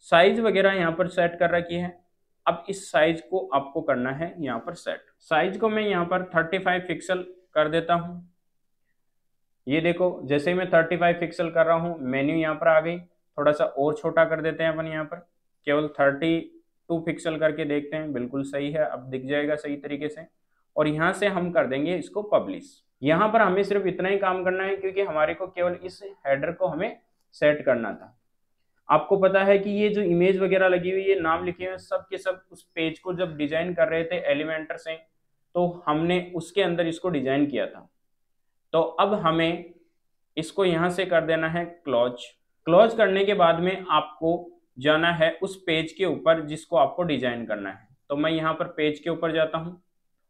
साइज वगैरह यहाँ पर सेट कर रखी है। अब इस साइज को आपको करना है यहाँ पर सेट। साइज को मैं यहाँ पर 35 पिक्सल कर देता हूँ। ये देखो जैसे ही मैं 35 पिक्सल कर रहा हूँ मेन्यू यहाँ पर आ गई। थोड़ा सा और छोटा कर देते हैं अपन, यहाँ पर केवल 32 पिक्सल करके देखते हैं, बिल्कुल सही है, अब दिख जाएगा सही तरीके से। और यहाँ से हम कर देंगे इसको पब्लिश। यहाँ पर हमें सिर्फ इतना ही काम करना है क्योंकि हमारे को केवल इस हेडर को हमें सेट करना था। आपको पता है कि ये जो इमेज वगैरह लगी हुई है, नाम लिखे हुए सब के सब उस पेज को जब डिजाइन कर रहे थे एलिमेंटर से, तो हमने उसके अंदर इसको डिजाइन किया था। तो अब हमें इसको यहाँ से कर देना है क्लोज। क्लोज करने के बाद में आपको जाना है उस पेज के ऊपर जिसको आपको डिजाइन करना है। तो मैं यहाँ पर पेज के ऊपर जाता हूँ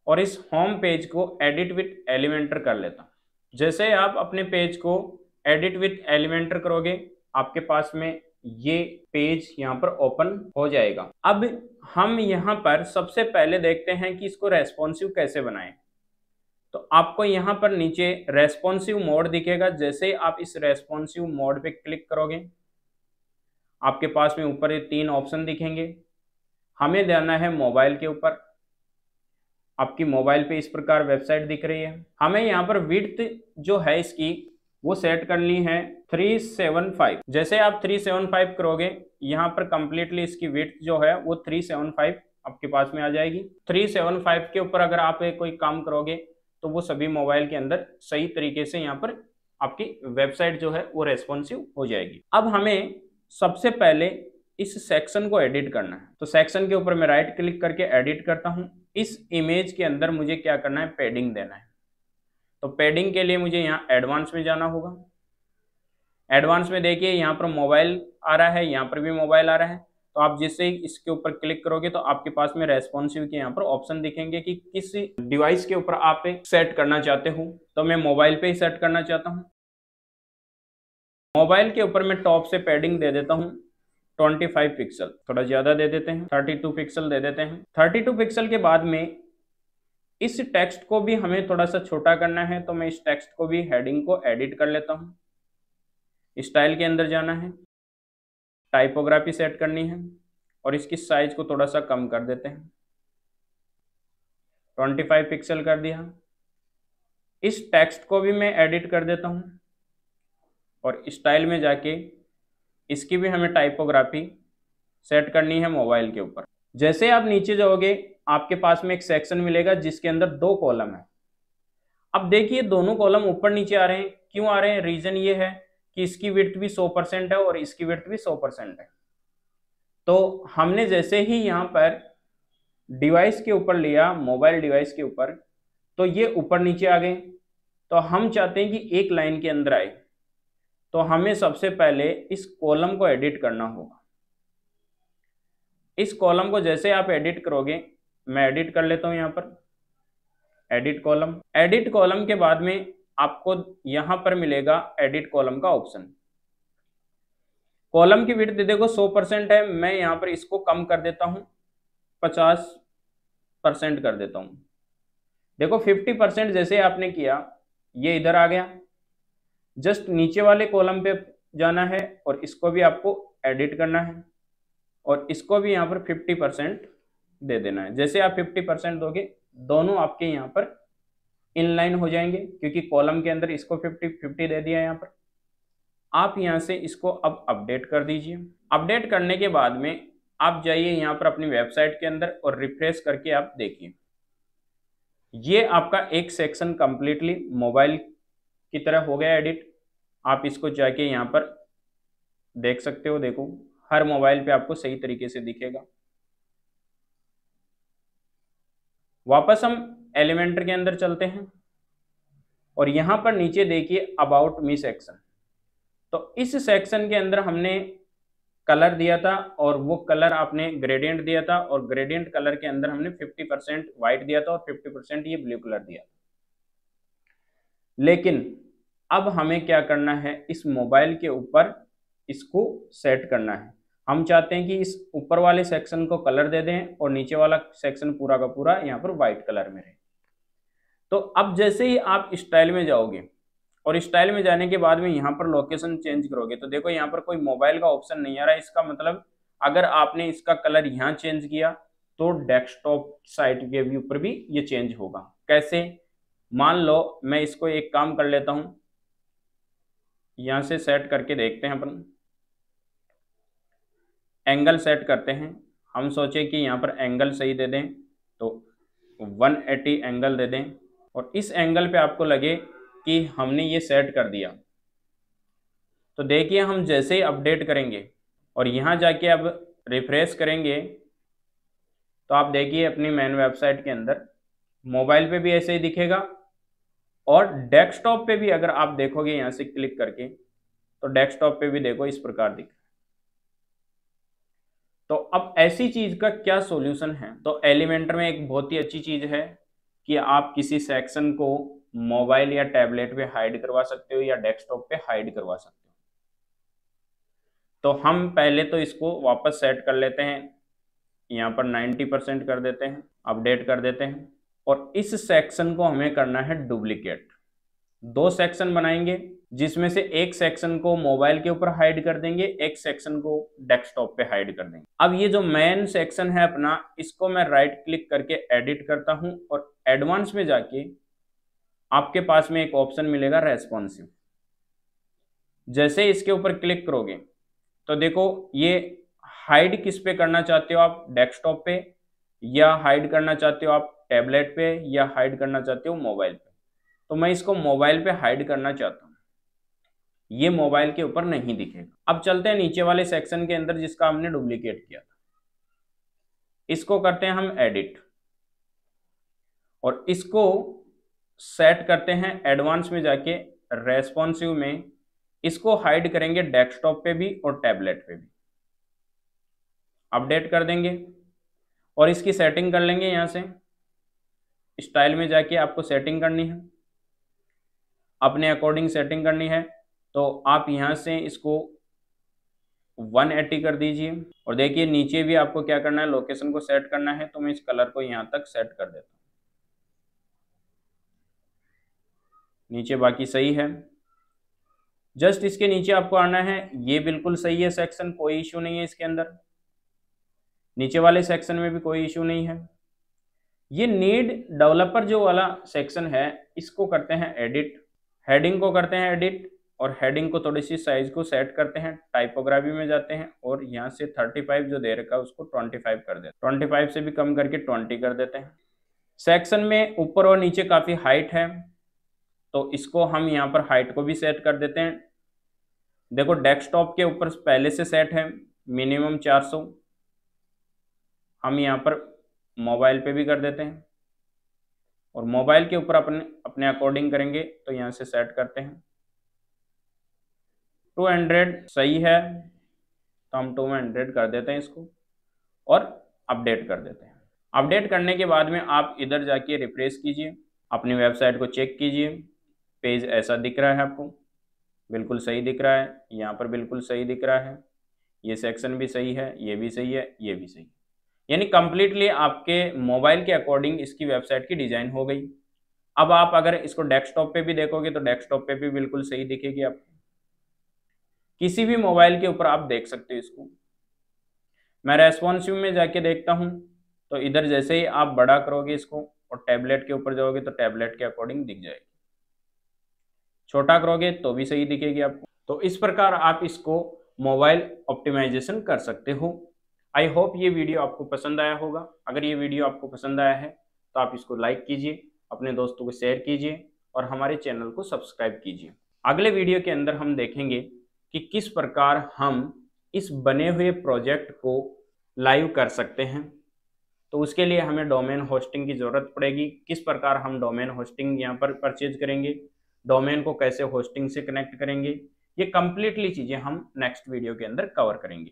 और इस होम पेज को एडिट विथ एलिमेंटर कर लेता हूँ। जैसे आप अपने पेज को एडिट विथ एलिमेंटर करोगे आपके पास में ये पेज यहाँ पर ओपन हो जाएगा। अब हम यहाँ पर सबसे पहले देखते हैं कि इसको रेस्पॉन्सिव कैसे बनाएं। तो आपको यहाँ पर नीचे रेस्पॉन्सिव मोड दिखेगा। जैसे ही आप इस रेस्पॉन्सिव मोड पे क्लिक करोगे आपके पास में ऊपर ये 3 ऑप्शन दिखेंगे। हमें देना है मोबाइल के ऊपर। आपकी मोबाइल पे इस प्रकार वेबसाइट दिख रही है। हमें यहाँ पर विड्थ जो है इसकी वो सेट करनी है 375। जैसे आप 375 करोगे, यहाँ पर कंप्लीटली इसकी विड्थ जो है वो 375 आपके पास में आ जाएगी। 375 के ऊपर अगर आप कोई काम करोगे तो वो सभी मोबाइल के अंदर सही तरीके से यहाँ पर आपकी वेबसाइट जो है वो रेस्पॉन्सिव हो जाएगी। अब हमें सबसे पहले इस सेक्शन को एडिट करना है, तो सेक्शन के ऊपर मैं राइट क्लिक करके एडिट करता हूं। इस इमेज के अंदर मुझे क्या करना है, पैडिंग देना है। तो पैडिंग के लिए मुझे यहाँ एडवांस में जाना होगा। एडवांस में देखिए यहाँ पर मोबाइल आ रहा है, यहाँ पर भी मोबाइल आ रहा है। तो आप जैसे ही इसके ऊपर क्लिक करोगे तो आपके पास में रेस्पॉन्सिव के यहाँ पर ऑप्शन दिखेंगे कि किस डिवाइस के ऊपर आप सेट करना चाहते हो। तो मैं मोबाइल पे ही सेट करना चाहता हूँ। मोबाइल के ऊपर मैं टॉप से पैडिंग दे देता हूँ 25 पिक्सल, थोड़ा ज्यादा दे देते हैं, 32 पिक्सल दे देते हैं। 32 पिक्सल के बाद में इस टेक्स्ट को भी हमें थोड़ा सा छोटा करना है, तो मैं इस टेक्स्ट को भी हेडिंग को एडिट कर लेता हूँ। स्टाइल के अंदर जाना है, टाइपोग्राफी सेट करनी है और इसकी साइज को थोड़ा सा कम कर देते हैं, 25 पिक्सल कर दिया। इस टेक्स्ट को भी मैं एडिट कर देता हूँ और स्टाइल में जाके इसकी भी हमें टाइपोग्राफी सेट करनी है मोबाइल के ऊपर। जैसे आप नीचे जाओगे आपके पास में एक सेक्शन मिलेगा जिसके अंदर 2 कॉलम है। अब देखिए दोनों कॉलम ऊपर नीचे आ रहे हैं, क्यों आ रहे हैं? रीजन ये है कि इसकी विड्थ भी 100% है और इसकी विड्थ भी 100% है। तो हमने जैसे ही यहाँ पर डिवाइस के ऊपर लिया, मोबाइल डिवाइस के ऊपर, तो ये ऊपर नीचे आ गए। तो हम चाहते हैं कि एक लाइन के अंदर आए, तो हमें सबसे पहले इस कॉलम को एडिट करना होगा। इस कॉलम को जैसे आप एडिट करोगे, मैं एडिट कर लेता हूं यहाँ पर, एडिट कॉलम। एडिट कॉलम के बाद में आपको यहां पर मिलेगा एडिट कॉलम का ऑप्शन। कॉलम की विड्थ देखो 100% है, मैं यहां पर इसको कम कर देता हूं, 50% कर देता हूं। देखो 50% जैसे आपने किया ये इधर आ गया। जस्ट नीचे वाले कॉलम पे जाना है और इसको भी आपको एडिट करना है और इसको भी यहाँ पर 50% दे देना है। जैसे आप 50% दोगे दोनों आपके यहाँ पर इनलाइन हो जाएंगे, क्योंकि कॉलम के अंदर इसको 50-50 दे दिया यहाँ पर। आप यहाँ से इसको अब अपडेट कर दीजिए। अपडेट करने के बाद में आप जाइए यहाँ पर अपनी वेबसाइट के अंदर और रिफ्रेश करके आप देखिए, ये आपका एक सेक्शन कंप्लीटली मोबाइल की तरह हो गया एडिट। आप इसको जाके यहाँ पर देख सकते हो, देखो हर मोबाइल पे आपको सही तरीके से दिखेगा। वापस हम एलिमेंटर के अंदर चलते हैं और यहाँ पर नीचे देखिए अबाउट मी सेक्शन। तो इस सेक्शन के अंदर हमने कलर दिया था और वो कलर आपने ग्रेडियंट दिया था और ग्रेडियंट कलर के अंदर हमने 50% व्हाइट दिया था और 50% ये ब्लू कलर दिया था। लेकिन अब हमें क्या करना है, इस मोबाइल के ऊपर इसको सेट करना है। हम चाहते हैं कि इस ऊपर वाले सेक्शन को कलर दे दें और नीचे वाला सेक्शन पूरा का पूरा यहाँ पर व्हाइट कलर में रहे। तो अब जैसे ही आप स्टाइल में जाओगे और स्टाइल में जाने के बाद में यहाँ पर लोकेशन चेंज करोगे, तो देखो यहाँ पर कोई मोबाइल का ऑप्शन नहीं आ रहा है। इसका मतलब अगर आपने इसका कलर यहाँ चेंज किया तो डेस्कटॉप साइट के भी ऊपर भी ये चेंज होगा। कैसे? मान लो मैं इसको एक काम कर लेता हूँ, यहाँ से सेट करके देखते हैं अपन। एंगल सेट करते हैं, हम सोचे कि यहाँ पर एंगल सही दे दें तो 180 एंगल दे दें और इस एंगल पे आपको लगे कि हमने ये सेट कर दिया। तो देखिए हम जैसे ही अपडेट करेंगे और यहाँ जाके अब रिफ्रेश करेंगे तो आप देखिए अपनी मेन वेबसाइट के अंदर मोबाइल पे भी ऐसे ही दिखेगा और डेस्कटॉप पे भी अगर आप देखोगे यहाँ से क्लिक करके तो डेस्कटॉप पे भी देखो इस प्रकार दिख। तो अब ऐसी चीज का क्या सॉल्यूशन है? तो एलिमेंटर में एक बहुत ही अच्छी चीज है कि आप किसी सेक्शन को मोबाइल या टैबलेट पे हाइड करवा सकते हो या डेस्कटॉप पे हाइड करवा सकते हो। तो हम पहले तो इसको वापस सेट कर लेते हैं, यहाँ पर 90% कर देते हैं, अपडेट कर देते हैं और इस सेक्शन को हमें करना है डुप्लीकेट। 2 सेक्शन बनाएंगे जिसमें से एक सेक्शन को मोबाइल के ऊपर हाइड कर देंगे, एक सेक्शन को डेस्कटॉप पे हाइड कर देंगे। अब ये जो मेन सेक्शन है अपना, इसको मैं राइट क्लिक करके एडिट करता हूं और एडवांस में जाके आपके पास में एक ऑप्शन मिलेगा रेस्पॉन्सिव। जैसे इसके ऊपर क्लिक करोगे तो देखो ये हाइड किस पे करना चाहते हो आप, डेस्कटॉप पे, या हाइड करना चाहते हो आप टैबलेट पे, या हाइड करना चाहते हो मोबाइल पे। तो मैं इसको मोबाइल पे हाइड करना चाहता हूँ, ये मोबाइल के ऊपर नहीं दिखेगा। अब चलते हैं नीचे वाले सेक्शन के अंदर जिसका हमने डुप्लीकेट किया था, इसको करते हैं हम एडिट, और इसको सेट करते हैं एडवांस में जाके रेस्पॉन्सिव में, इसको हाइड करेंगे डेस्कटॉप पे भी और टैबलेट पे भी, अपडेट कर देंगे और इसकी सेटिंग कर लेंगे। यहाँ से स्टाइल में जाके आपको सेटिंग करनी है, अपने अकॉर्डिंग सेटिंग करनी है, तो आप यहाँ से इसको 180 कर दीजिए। और देखिए नीचे भी आपको क्या करना है, लोकेशन को सेट करना है, तो मैं इस कलर को यहाँ तक सेट कर देता हूँ। नीचे बाकी सही है, जस्ट इसके नीचे आपको आना है, ये बिल्कुल सही है सेक्शन, कोई इश्यू नहीं है इसके अंदर, नीचे वाले सेक्शन में भी कोई इश्यू नहीं है। ये नीड डेवलपर जो वाला सेक्शन है, इसको करते हैं एडिट, हेडिंग को करते हैं एडिट, और हेडिंग को थोड़ी सी साइज को सेट करते हैं, टाइपोग्राफी में जाते हैं और यहाँ से 35 जो दे रखा है उसको 25 कर देते हैं, 25 से भी कम करके 20 कर देते हैं। सेक्शन में ऊपर और नीचे काफ़ी हाइट है, तो इसको हम यहाँ पर हाइट को भी सेट कर देते हैं। देखो डेस्कटॉप के ऊपर पहले से सेट है मिनिमम 400, हम यहाँ पर मोबाइल पे भी कर देते हैं, और मोबाइल के ऊपर अपने अकॉर्डिंग करेंगे, तो यहाँ से सेट करते हैं 200 सही है, तो हम 200 कर देते हैं इसको और अपडेट कर देते हैं। अपडेट करने के बाद में आप इधर जाके रिफ्रेश कीजिए, अपनी वेबसाइट को चेक कीजिए, पेज ऐसा दिख रहा है आपको, बिल्कुल सही दिख रहा है, यहाँ पर बिल्कुल सही दिख रहा है, ये सेक्शन भी सही है, ये भी सही है, ये भी सही है, यानी कंप्लीटली आपके मोबाइल के अकॉर्डिंग इसकी वेबसाइट की डिजाइन हो गई। अब आप अगर इसको डेस्कटॉप पे भी देखोगे तो डेस्कटॉप पे भी बिल्कुल सही दिखेगी आपको, किसी भी मोबाइल के ऊपर आप देख सकते हो इसको। मैं रेस्पॉन्सिव में जाके देखता हूँ, तो इधर जैसे ही आप बड़ा करोगे इसको और टैबलेट के ऊपर जाओगे तो टैबलेट के अकॉर्डिंग दिख जाएगी, छोटा करोगे तो भी सही दिखेगी आपको। तो इस प्रकार आप इसको मोबाइल ऑप्टिमाइजेशन कर सकते हो। आई होप ये वीडियो आपको पसंद आया होगा। अगर ये वीडियो आपको पसंद आया है तो आप इसको लाइक कीजिए, अपने दोस्तों को शेयर कीजिए और हमारे चैनल को सब्सक्राइब कीजिए। अगले वीडियो के अंदर हम देखेंगे कि किस प्रकार हम इस बने हुए प्रोजेक्ट को लाइव कर सकते हैं। तो उसके लिए हमें डोमेन होस्टिंग की ज़रूरत पड़ेगी, किस प्रकार हम डोमेन होस्टिंग यहाँ पर परचेज करेंगे, डोमेन को कैसे होस्टिंग से कनेक्ट करेंगे, ये कंप्लीटली चीज़ें हम नेक्स्ट वीडियो के अंदर कवर करेंगे।